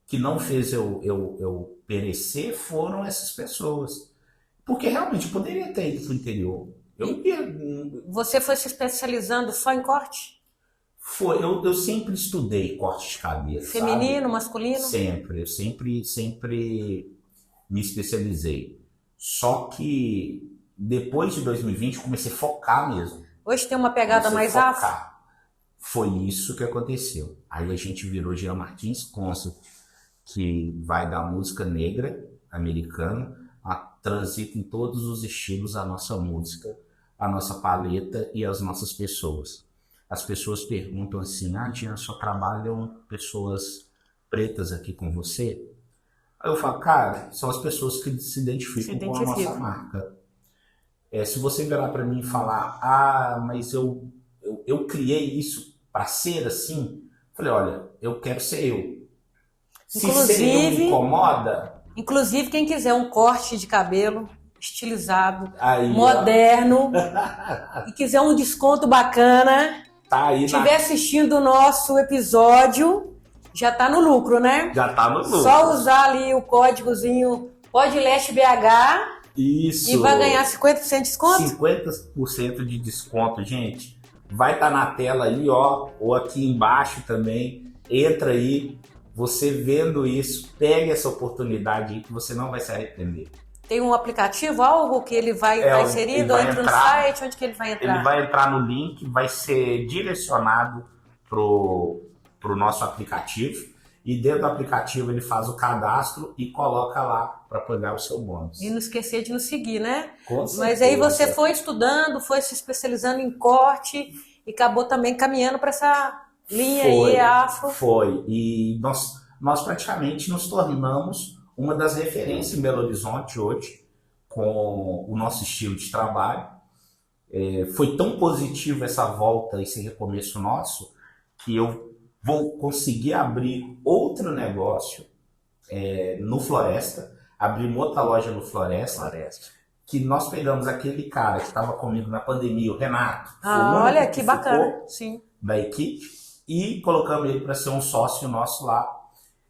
que não fez eu perecer foram essas pessoas. Porque realmente poderia ter ido para o interior. Você foi se especializando só em corte? Eu sempre estudei corte de cabelo. Feminino, sabe? masculino? Sempre. Eu sempre me especializei. Só que depois de 2020 eu comecei a focar mesmo. Hoje tem uma pegada mais afro? Foi isso que aconteceu. Aí a gente virou Jean Martins Concept, que vai da música negra americana, transita em todos os estilos a nossa música, a nossa paleta e as nossas pessoas. As pessoas perguntam assim, Jean, só trabalham pessoas pretas aqui com você? Aí eu falo, cara, são as pessoas que se identificam com a nossa marca. Se você virar para mim e falar, mas eu criei isso para ser assim, eu falei, olha, eu quero ser eu. Se ser eu me incomoda... Inclusive, quem quiser um corte de cabelo estilizado, aí, moderno, e quiser um desconto bacana, tá aí estiver assistindo o nosso episódio, já tá no lucro, né? Já tá no lucro. Só usar ali o códigozinho PodLestBH Isso. e vai ganhar 50% de desconto? 50% de desconto, gente. Vai estar na tela aí, ó, ou aqui embaixo também. Entra aí, você vendo isso, pegue essa oportunidade aí que você não vai se arrepender. Tem um aplicativo, algo que ele vai estar inserido? Ou entra no site? Onde que ele vai entrar? Ele vai entrar no link, vai ser direcionado pro nosso aplicativo. E dentro do aplicativo ele faz o cadastro e coloca lá para pegar o seu bônus. E não esquecer de nos seguir, né? Com certeza. Mas aí você foi estudando, foi se especializando em corte e acabou também caminhando para essa linha aí, afro. Foi. E nós praticamente nos tornamos uma das referências em Belo Horizonte hoje, com o nosso estilo de trabalho. Foi tão positivo essa volta, esse recomeço nosso, que eu vou conseguir abrir outro negócio no Floresta, abrir outra loja no Floresta, que nós pegamos aquele cara que estava comigo na pandemia, o Renato. Olha que bacana, sim. Da equipe, e colocamos ele para ser um sócio nosso lá.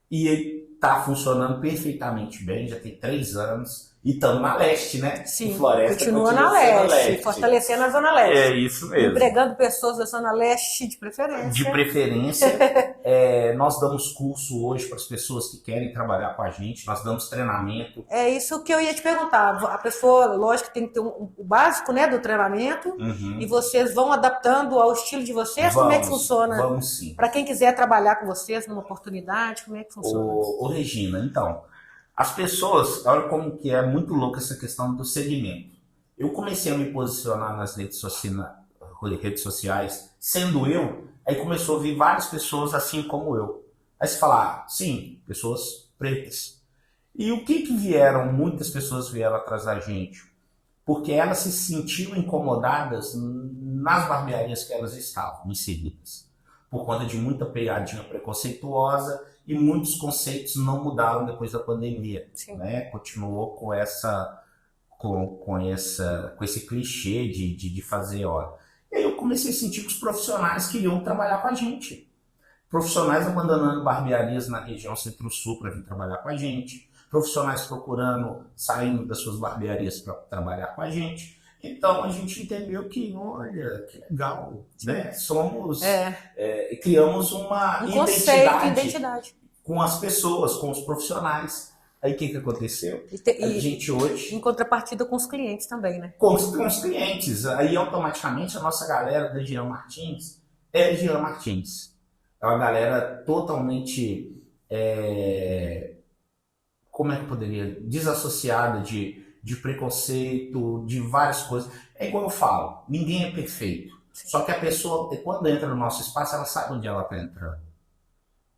E ele está funcionando perfeitamente bem, já tem 3 anos. E estamos na Leste, né? Sim, Floresta continua na Leste, fortalecendo a Zona Leste. É isso mesmo. Empregando pessoas da Zona Leste de preferência. De preferência. Nós damos curso hoje para as pessoas que querem trabalhar com a gente, nós damos treinamento. É isso que eu ia te perguntar. A pessoa, lógico, tem que ter o básico, né, do treinamento, e vocês vão adaptando ao estilo de vocês? Como é que funciona? Vamos sim. Para quem quiser trabalhar com vocês numa oportunidade, como é que funciona? Ô Regina, então, as pessoas, olha como que é muito louca essa questão do segmento. Eu comecei a me posicionar nas redes sociais, sendo eu, aí começou a vir várias pessoas assim como eu. Aí você fala, sim, pessoas pretas. E o que vieram, muitas pessoas vieram atrás da gente? Porque elas se sentiam incomodadas nas barbearias que elas estavam inseridas. Por conta de muita pegadinha preconceituosa, e muitos conceitos não mudaram depois da pandemia, né? Continuou com esse clichê de fazer hora. E aí eu comecei a sentir que os profissionais queriam trabalhar com a gente. Profissionais abandonando barbearias na região Centro-Sul para vir trabalhar com a gente. Profissionais procurando, saindo das suas barbearias para trabalhar com a gente. Então a gente entendeu que, olha, que legal, né? Criamos uma identidade com as pessoas, com os profissionais. Aí o que aconteceu? A gente hoje... Em contrapartida com os clientes também, né? Com os clientes. Aí automaticamente a nossa galera da Jean Martins é Jean Martins. É uma galera totalmente... como é que eu poderia? Desassociada de preconceito, de várias coisas. É igual eu falo, ninguém é perfeito. Só que a pessoa, quando entra no nosso espaço, ela sabe onde ela está entrando.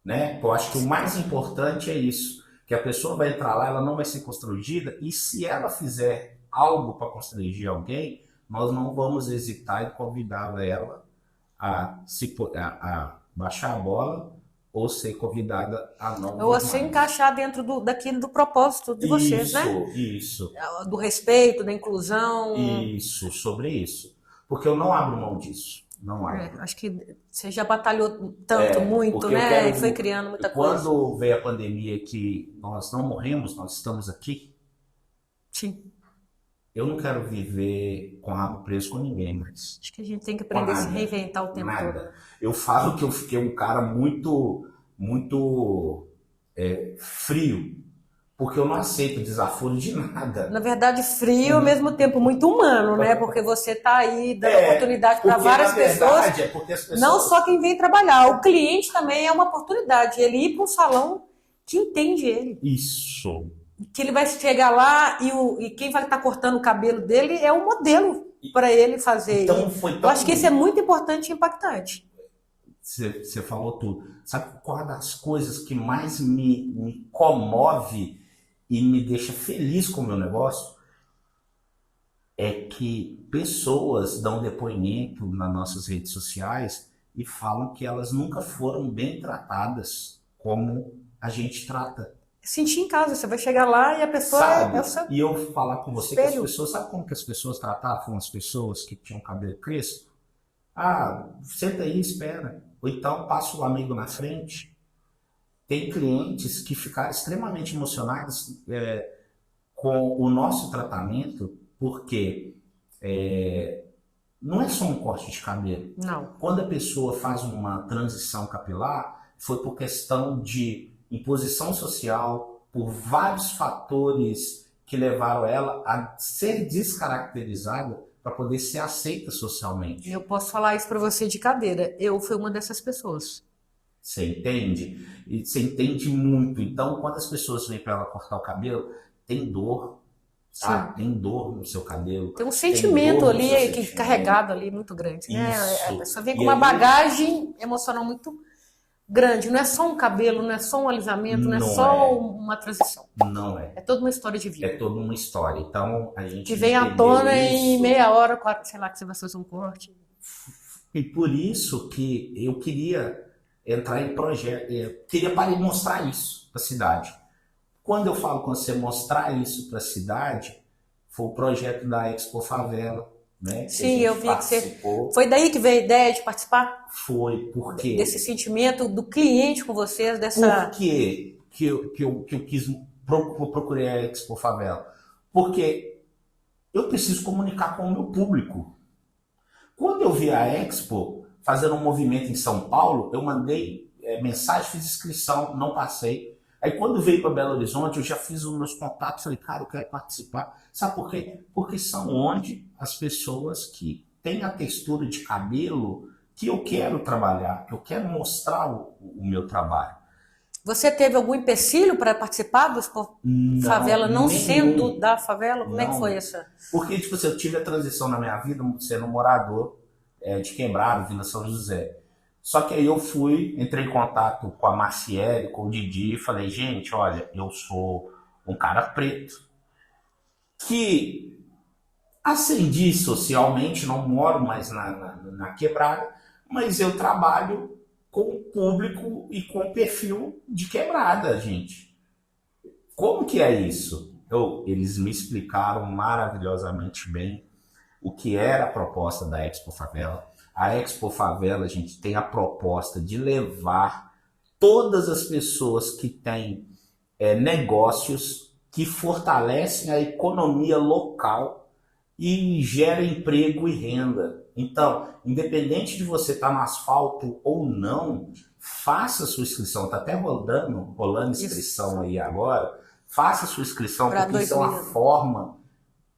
Né? Eu acho que o mais importante é isso, que a pessoa vai entrar lá, ela não vai ser constrangida, e se ela fizer algo para constranger alguém, nós não vamos hesitar em convidar ela a baixar a bola ou ser convidada a não... Ou a se encaixar dentro daquilo do propósito de vocês, né? Isso. Do respeito, da inclusão. Isso, sobre isso. Porque eu não abro mão disso. Não abro. Acho que você já batalhou muito, né? E foi criando muita coisa. Quando veio a pandemia que nós não morremos, nós estamos aqui. Sim. Eu não quero viver com rabo preso com ninguém, mas... Acho que a gente tem que aprender a se reinventar o tempo todo. Eu falo que eu fiquei um cara muito frio, porque eu não aceito desaforo de nada. Na verdade, frio ao mesmo tempo muito humano, né? Porque você está aí dando oportunidade para várias pessoas. Porque as pessoas... Não só quem vem trabalhar, o cliente também é uma oportunidade. Ele ir para um salão que entende ele. Isso. Que ele vai chegar lá e quem vai estar cortando o cabelo dele é um modelo para ele fazer. Então, eu acho que isso é muito importante e impactante. Você falou tudo. Sabe qual é das coisas que mais me comove e me deixa feliz com o meu negócio? É que pessoas dão depoimento nas nossas redes sociais e falam que elas nunca foram bem tratadas como a gente trata. Sentir em casa, você vai chegar lá e a pessoa é o seu... E eu falar com você espelho. que as pessoas... Sabe como que as pessoas tratavam as pessoas que tinham cabelo crespo? Senta aí, espera. Ou então passa o amigo na frente. Tem clientes que ficaram extremamente emocionados com o nosso tratamento, porque não é só um corte de cabelo. Não. Quando a pessoa faz uma transição capilar, foi por questão de imposição social, por vários fatores que levaram ela a ser descaracterizada para poder ser aceita socialmente. Eu posso falar isso para você de cadeira. Eu fui uma dessas pessoas. Você entende? E você entende muito. Então, quando as pessoas vêm para ela cortar o cabelo, tem dor. Tem dor no seu cabelo. Tem um sentimento ali carregado ali muito grande, né? Isso. A pessoa vem com uma bagagem emocional muito grande. Não é só um cabelo, não é só um alisamento, não é só uma transição. Não é. É toda uma história de vida. É toda uma história. Então, a gente que vem à tona em meia hora, sei lá, que você vai fazer um corte. E por isso que eu queria entrar em projeto, queria para mostrar isso para a cidade. Quando eu falo com você mostrar isso para a cidade, foi o projeto da Expo Favela, né? Sim, eu vi que você... Foi daí que veio a ideia de participar? Foi, porque... Desse sentimento do cliente com vocês, dessa... Por que eu procurei a Expo Favela? Porque eu preciso comunicar com o meu público. Quando eu vi a Expo fazendo um movimento em São Paulo, eu mandei mensagem, fiz inscrição, não passei. Aí quando veio para Belo Horizonte, eu já fiz os meus contatos, falei, cara, eu quero participar. Sabe por quê? Porque são onde as pessoas que têm a textura de cabelo que eu quero trabalhar, que eu quero mostrar o meu trabalho. Você teve algum empecilho para participar dos favela, não sendo da favela? Como é que foi essa? Porque, tipo assim, eu tive a transição na minha vida sendo um morador de Quebrado, Vila São José. Só que aí eu entrei em contato com a Marciele, com o Didi, e falei, gente, olha, eu sou um cara preto, que ascendi socialmente, não moro mais na Quebrada, mas eu trabalho com o público e com o perfil de Quebrada, gente. Como que é isso? Eles me explicaram maravilhosamente bem o que era a proposta da Expo Favela. A Expo Favela, a gente tem a proposta de levar todas as pessoas que têm negócios que fortalecem a economia local e geram emprego e renda. Então, independente de você estar no asfalto ou não, faça sua inscrição. Está até rolando inscrição aí agora. Faça sua inscrição, porque isso é uma forma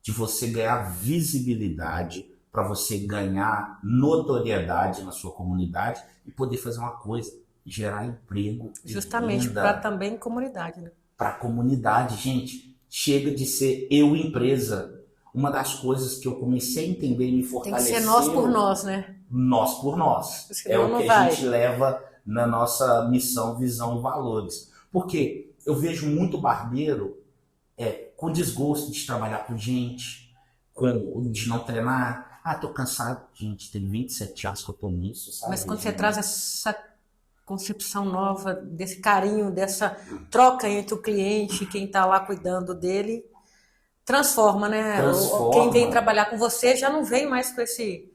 de você ganhar visibilidade, para você ganhar notoriedade na sua comunidade e poder fazer uma coisa, gerar emprego. Justamente, para também comunidade, né? Para a comunidade, gente, chega de ser eu empresa. Uma das coisas que eu comecei a entender e me fortalecer... Tem que ser nós por nós, né? Nós por nós. É o que a gente leva na nossa missão, visão e valores. Porque eu vejo muito barbeiro com desgosto de trabalhar com gente, de não treinar. Tô cansado. Gente, tem 27 anos que eu tô nisso, sabe? Mas quando você traz essa concepção nova, desse carinho, dessa troca entre o cliente e quem tá lá cuidando dele, transforma, né? Transforma. Quem vem trabalhar com você já não vem mais com esse...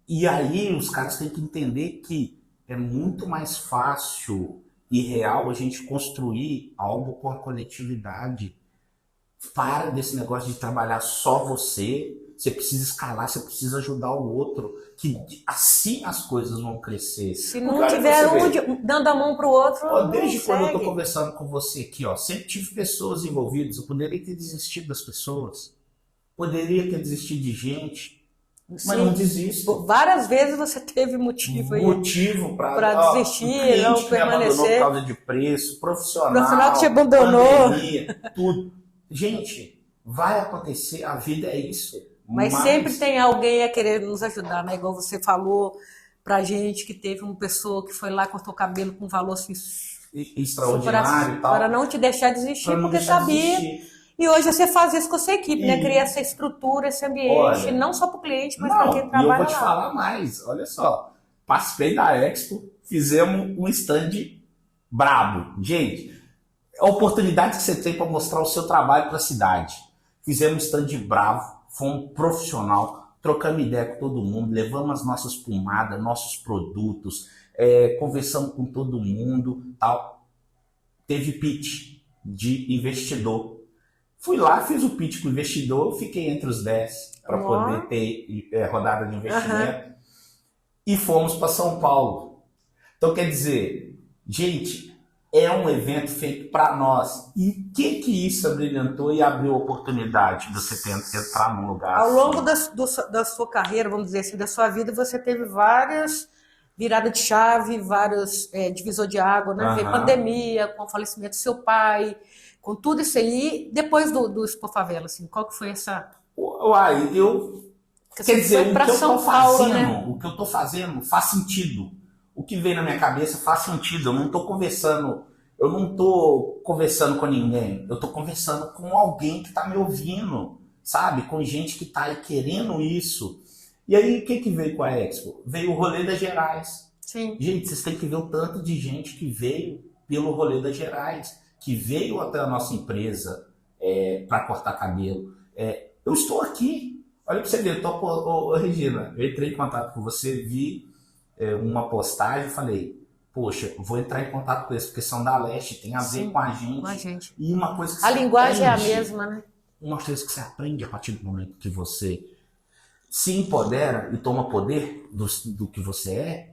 E aí os caras têm que entender que é muito mais fácil e real a gente construir algo com a coletividade. Para desse negócio de trabalhar só você. Você precisa escalar, você precisa ajudar o outro, que assim as coisas vão crescer. Se não tiver um dando a mão para o outro, desde quando eu estou conversando com você aqui, sempre tive pessoas envolvidas, eu poderia ter desistido das pessoas, poderia ter desistido de gente, mas não desisto. Várias vezes você teve motivo para desistir, não permanecer. Por causa de preço, profissional que te abandonou. Pandemia, tudo. Gente, vai acontecer, a vida é isso. Mas sempre tem alguém a querer nos ajudar, né? Igual você falou pra gente que teve uma pessoa que foi lá, cortou o cabelo com um valor assim, extraordinário e tal. Para não te deixar desistir, porque sabia. E hoje você faz isso com a sua equipe, né? Cria essa estrutura, esse ambiente, não só para o cliente, mas para quem trabalha lá. E eu vou te falar mais, olha só. Participei da Expo, fizemos um stand brabo. Gente, a oportunidade que você tem para mostrar o seu trabalho para a cidade. Fizemos um stand bravo. Foi um profissional, trocamos ideia com todo mundo, levamos as nossas pomadas, nossos produtos, conversamos com todo mundo, tal. Teve pitch de investidor. Fui lá, fiz o pitch com o investidor, fiquei entre os 10 para poder ter rodada de investimento e fomos para São Paulo. Então, quer dizer, gente, é um evento feito para nós. E o que isso abrilhantou e abriu oportunidade de você entrar num lugar Ao assim? longo da sua carreira, vamos dizer assim, da sua vida, você teve várias viradas de chave, vários divisor de água, né? Veio pandemia, com o falecimento do seu pai, com tudo isso aí. Depois do Expo Favela, assim, qual que foi essa... Uai, quer dizer, o que eu tô fazendo, né? O que eu tô fazendo faz sentido. O que veio na minha cabeça faz sentido. Eu não tô conversando com ninguém. Eu tô conversando com alguém que tá me ouvindo, sabe? Com gente que tá aí querendo isso. E aí, o que veio com a Expo? Veio o Rolê das Gerais. Sim. Gente, vocês têm que ver o tanto de gente que veio pelo Rolê das Gerais, que veio até a nossa empresa para cortar cabelo. Eu estou aqui. Olha para você ver, Regina, eu entrei em contato com você, vi uma postagem e falei, poxa, vou entrar em contato com eles, porque são da Leste, tem a ver com a gente. E uma coisa que a linguagem aprende, é a mesma, né? Uma coisa que você aprende a partir do momento que você se empodera e toma poder do que você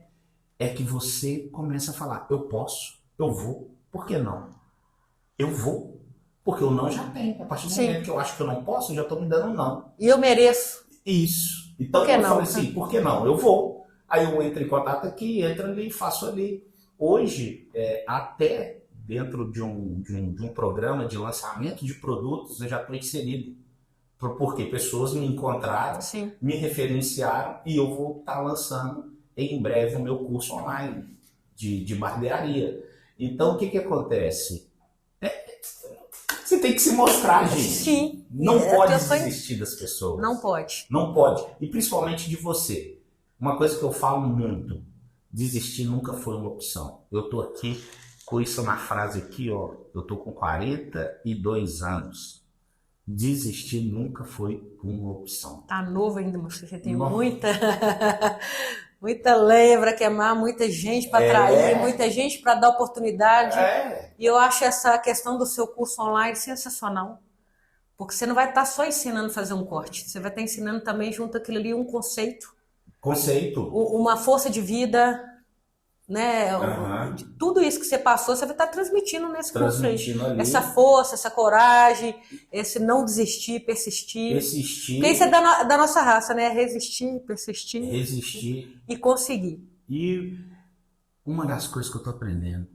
é que você começa a falar, eu posso, eu vou, por que não? Eu vou, porque o não já tem. A partir do momento que eu acho que eu não posso, eu já estou me dando um não. E eu mereço. Isso. Então eu falei assim, por que não? Eu vou. Aí eu entro em contato aqui, entro ali, faço ali. Hoje, até dentro de um programa de lançamento de produtos, eu já estou inserido. Porque pessoas me encontraram, me referenciaram e eu vou estar lançando em breve o meu curso online de barbearia. Então, o que acontece? Você tem que se mostrar, gente. Sim. Não pode desistir das pessoas. Não pode. Não pode. E principalmente de você. Uma coisa que eu falo muito, desistir nunca foi uma opção. Eu tô aqui com isso na frase aqui, ó. Eu tô com 42 anos. Desistir nunca foi uma opção. Tá novo ainda, mas você tem muita lenha para queimar, muita gente para atrair, muita gente para dar oportunidade. E eu acho essa questão do seu curso online sensacional. Porque você não vai estar só ensinando a fazer um corte, você vai estar ensinando também junto àquilo ali um conceito. Uma força de vida, né? Tudo isso que você passou, você vai estar transmitindo nesse curso aí. Essa força, essa coragem, esse não desistir, persistir. Porque isso é da nossa raça, né? Resistir, persistir. E conseguir. E uma das coisas que eu tô aprendendo,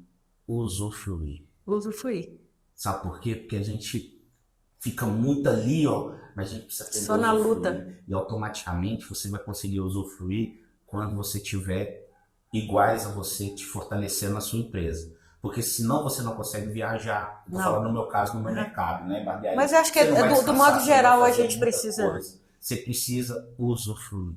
usufruir. Sabe por quê? Porque a gente fica muito ali, ó, mas a gente precisa ter só na luta. E automaticamente você vai conseguir usufruir quando você tiver iguais a você, te fortalecendo na sua empresa. Porque senão você não consegue viajar. Vou falar no meu caso, no meu mercado, né? Barbearia. Mas eu acho que do modo geral a gente precisa. Você precisa usufruir.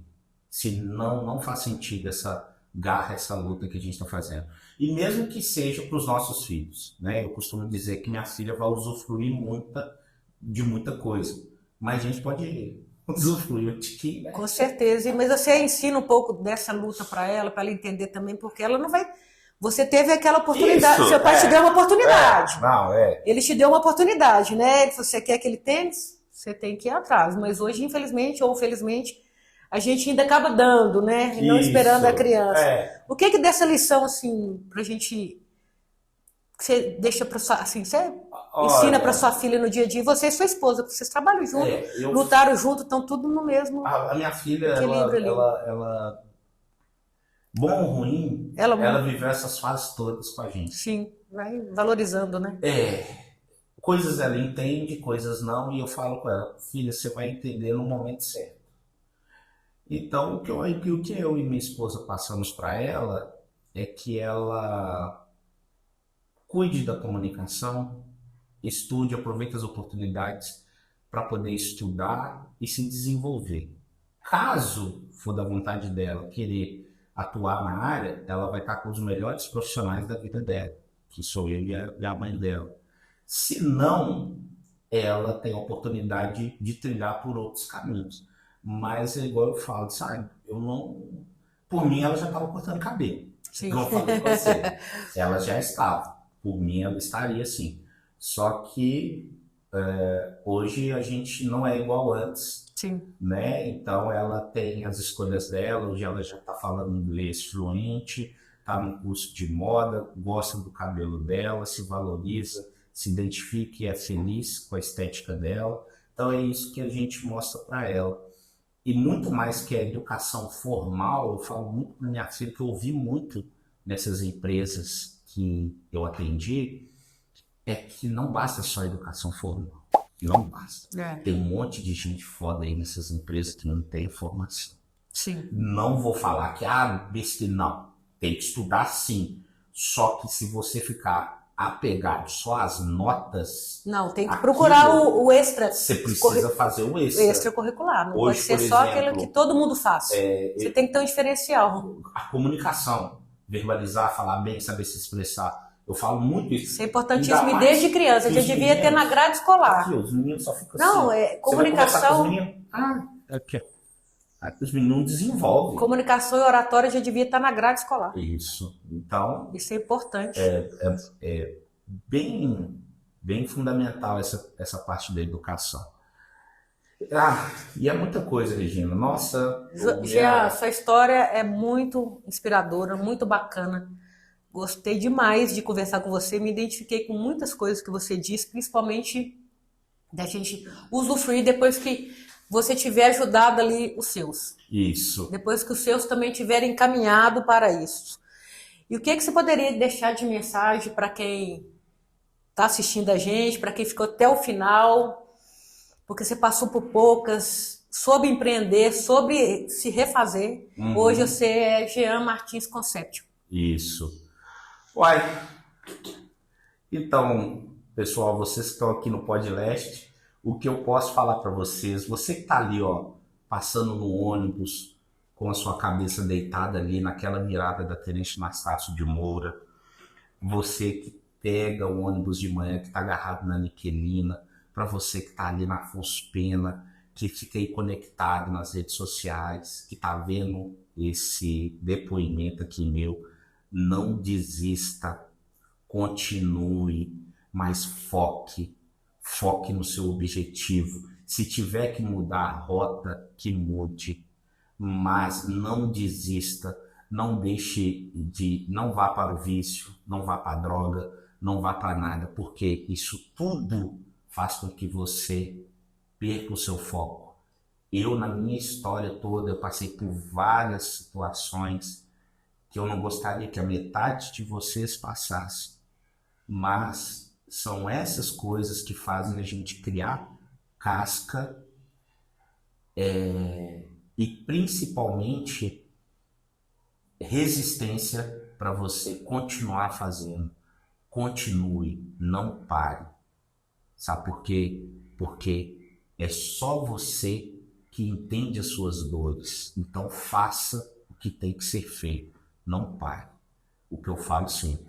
Senão não faz sentido essa garra, essa luta que a gente está fazendo. E mesmo que seja para os nossos filhos, né? Eu costumo dizer que minha filha vai usufruir de muita coisa. Mas a gente pode usufruir um tiquinho, né? Com certeza. Mas você ensina um pouco dessa luta para ela entender também, porque ela não vai... Você teve aquela oportunidade, seu pai te deu uma oportunidade. Ele te deu uma oportunidade, né? Se você quer aquele tênis, você tem que ir atrás. Mas hoje, infelizmente ou felizmente, a gente ainda acaba dando, né? E não esperando a criança. O que dessa lição, assim, pra gente... Que você deixa pra sua... Assim, você ensina pra sua filha no dia a dia, você e sua esposa, porque vocês trabalham juntos, lutaram juntos, estão tudo no mesmo... A minha filha, ela bom ou ruim, ela viveu essas fases todas com a gente. Sim, vai valorizando, né? Coisas ela entende, coisas não, e eu falo com ela, filha, você vai entender no momento certo. Então, o que eu e minha esposa passamos para ela é que ela cuide da comunicação, estude, aproveite as oportunidades para poder estudar e se desenvolver. Caso for da vontade dela querer atuar na área, ela vai estar com os melhores profissionais da vida dela, que sou eu e a mãe dela. Se não, ela tem a oportunidade de trilhar por outros caminhos. Mas, igual eu falo, sabe, eu não... Por mim, ela já estava cortando cabelo. Sim. Como eu falei com você. Ela já estava. Por mim, ela estaria assim. Só que hoje a gente não é igual antes, Sim. né? Então, ela tem as escolhas dela. Hoje ela já está falando inglês fluente, está no curso de moda, gosta do cabelo dela, se valoriza, se identifica e é feliz com a estética dela. Então, é isso que a gente mostra para ela. E muito mais que a educação formal, eu falo muito para minha filha, que eu ouvi muito nessas empresas que eu atendi, é que não basta só a educação formal. Não basta. Tem um monte de gente foda aí nessas empresas que não tem formação. Sim. Não vou falar que, besteira, não. Tem que estudar sim. Só que se você ficar apegado só às notas... Não, tem que procurar o extra. Você precisa fazer o extra. O extracurricular. Não Hoje, pode ser por só exemplo, aquilo que todo mundo faz. Você tem que ter um diferencial. A comunicação, verbalizar, falar bem, saber se expressar. Eu falo muito isso. Isso é importantíssimo e desde criança. Já devia ter na grade escolar. Aqui, os meninos só ficam não, assim. Comunicação... Aqui. Os meninos desenvolvem. Comunicação e oratória já devia estar na grade escolar. Isso. Então... Isso é importante. É bem fundamental essa parte da educação. E é muita coisa, Regina. Nossa... Jean, sua história é muito inspiradora, muito bacana. Gostei demais de conversar com você. Me identifiquei com muitas coisas que você disse, principalmente da gente usufruir depois que você tiver ajudado ali os seus. Isso. Depois que os seus também tiverem encaminhado para isso. E o que você poderia deixar de mensagem para quem está assistindo a gente, para quem ficou até o final, porque você passou por poucas, soube empreender, soube se refazer. Hoje você é Jean Martins Conception. Isso. Uai, então, pessoal, vocês que estão aqui no Podcast, o que eu posso falar para vocês, você que está ali, passando no ônibus, com a sua cabeça deitada ali naquela mirada da Tenente Anastácio de Moura, você que pega o ônibus de manhã, que está agarrado na Niquelina, para você que está ali na Afonso Pena, que fica aí conectado nas redes sociais, que está vendo esse depoimento aqui meu, não desista, continue, mas foque no seu objetivo. Se tiver que mudar a rota, que mude, mas não desista, não vá para o vício, não vá para a droga, não vá para nada, porque isso tudo faz com que você perca o seu foco. Eu, na minha história toda, eu passei por várias situações que eu não gostaria que a metade de vocês passasse. Mas são essas coisas que fazem a gente criar casca e principalmente resistência para você continuar fazendo. Continue, não pare. Sabe por quê? Porque é só você que entende as suas dores. Então faça o que tem que ser feito. Não pare. O que eu falo sempre.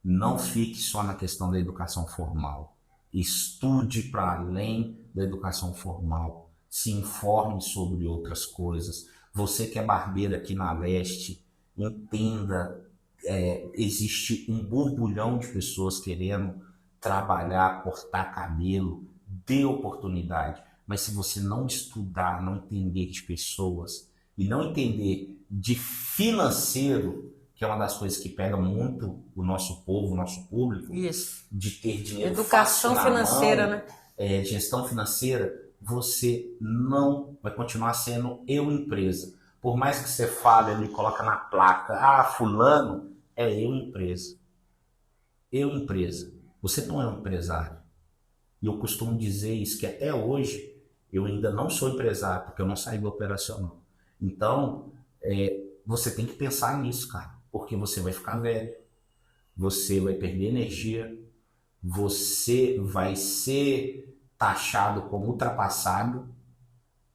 Não fique só na questão da educação formal. Estude para além da educação formal. Se informe sobre outras coisas. Você que é barbeiro aqui na Leste, entenda, existe um borbulhão de pessoas querendo trabalhar, cortar cabelo, dê oportunidade. Mas se você não estudar, não entender de pessoas e não entender de financeiro, que é uma das coisas que pega muito o nosso povo, o nosso público, isso, de ter dinheiro educação financeira, né? Gestão financeira, você não vai continuar sendo eu empresa. Por mais que você fale ali, coloca na placa, fulano é eu empresa. Eu empresa. Você não é um empresário. E eu costumo dizer isso, que até hoje eu ainda não sou empresário, porque eu não saí do operacional. Então, você tem que pensar nisso, cara. Porque você vai ficar velho, você vai perder energia, você vai ser taxado como ultrapassado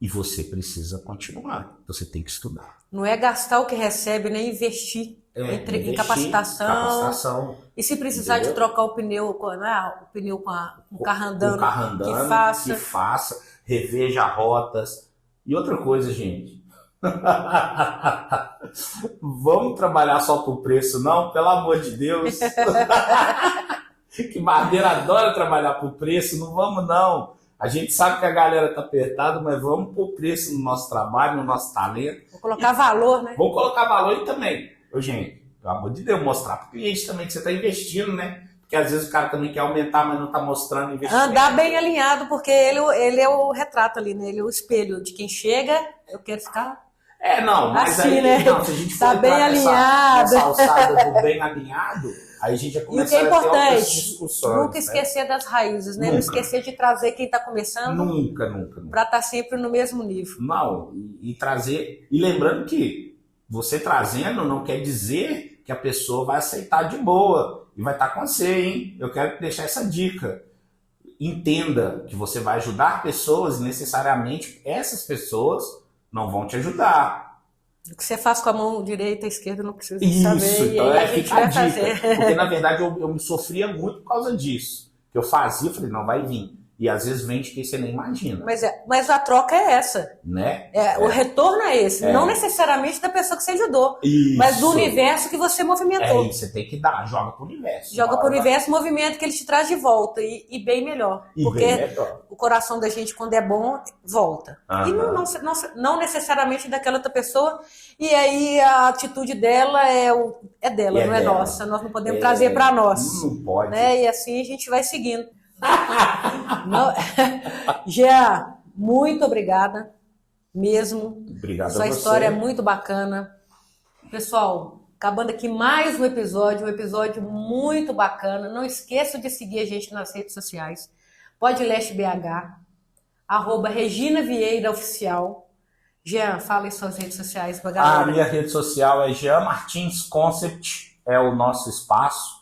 e você precisa continuar. Então você tem que estudar. Não é gastar o que recebe, nem investir, em capacitação. E se precisar de trocar o pneu com o carro andando, que faça. Reveja rotas. E outra coisa, gente. Vamos trabalhar só por preço, não? Pelo amor de Deus. Que barbeiro adora trabalhar por preço, não vamos não. A gente sabe que a galera tá apertada, mas vamos pôr preço no nosso trabalho, no nosso talento. Vou colocar valor, né? Vamos colocar valor e também. Ô, gente, pelo amor de Deus, mostrar pro cliente também que você tá investindo, né? Porque às vezes o cara também quer aumentar, mas não tá mostrando investimento. Andar bem alinhado, porque ele é o retrato ali, né? Ele é o espelho de quem chega, eu quero ficar... Não, mas assim, aí, né? não, se a gente for Tá bem alinhado. nessa alçada do bem alinhado, aí a gente já E o começa que é a ter outras importante, discussões. nunca esquecer das raízes, né? Não Nunca. esquecer de trazer quem está começando Nunca. para estar sempre no mesmo nível. Não, e trazer. E lembrando que você trazendo não quer dizer que a pessoa vai aceitar de boa e vai estar com você, hein? Eu quero deixar essa dica. Entenda que você vai ajudar pessoas e necessariamente essas pessoas não vão te ajudar. O que você faz com a mão direita e esquerda não precisa Isso, saber. então E aí a gente fica vai dica. fazer. Porque na verdade eu me sofria muito por causa disso. Que eu fazia, falei, não vai vir. E às vezes vem de quem você nem imagina. Mas a troca é essa. Né? O retorno é esse. Não necessariamente da pessoa que você ajudou, Isso. mas do universo que você movimentou. Isso, você tem que dar, joga pro universo. Joga para o universo movimento que ele te traz de volta e bem melhor. E porque bem melhor. o coração da gente, quando é bom, volta. E não necessariamente daquela outra pessoa. E aí a atitude dela é dela, não é dela. nossa. Nós não podemos trazer para nós. Não pode. Né? E assim a gente vai seguindo. Jean, muito obrigada mesmo. Obrigado Sua a você. história é muito bacana. Pessoal, acabando aqui mais um episódio muito bacana. Não esqueça de seguir a gente nas redes sociais. Podleste BH, @Regina Vieira Oficial. Jean, fala em suas redes sociais pra galera. A minha rede social é Jean Martins Concept, é o nosso espaço.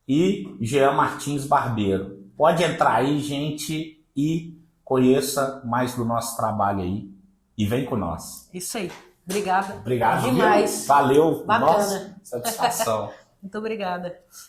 E Jean Martins Barbeiro. Pode entrar aí, gente, e conheça mais do nosso trabalho aí. E vem com nós. Isso aí. Obrigada. Obrigado demais. Valeu. Bacana. Nossa, satisfação. Muito obrigada.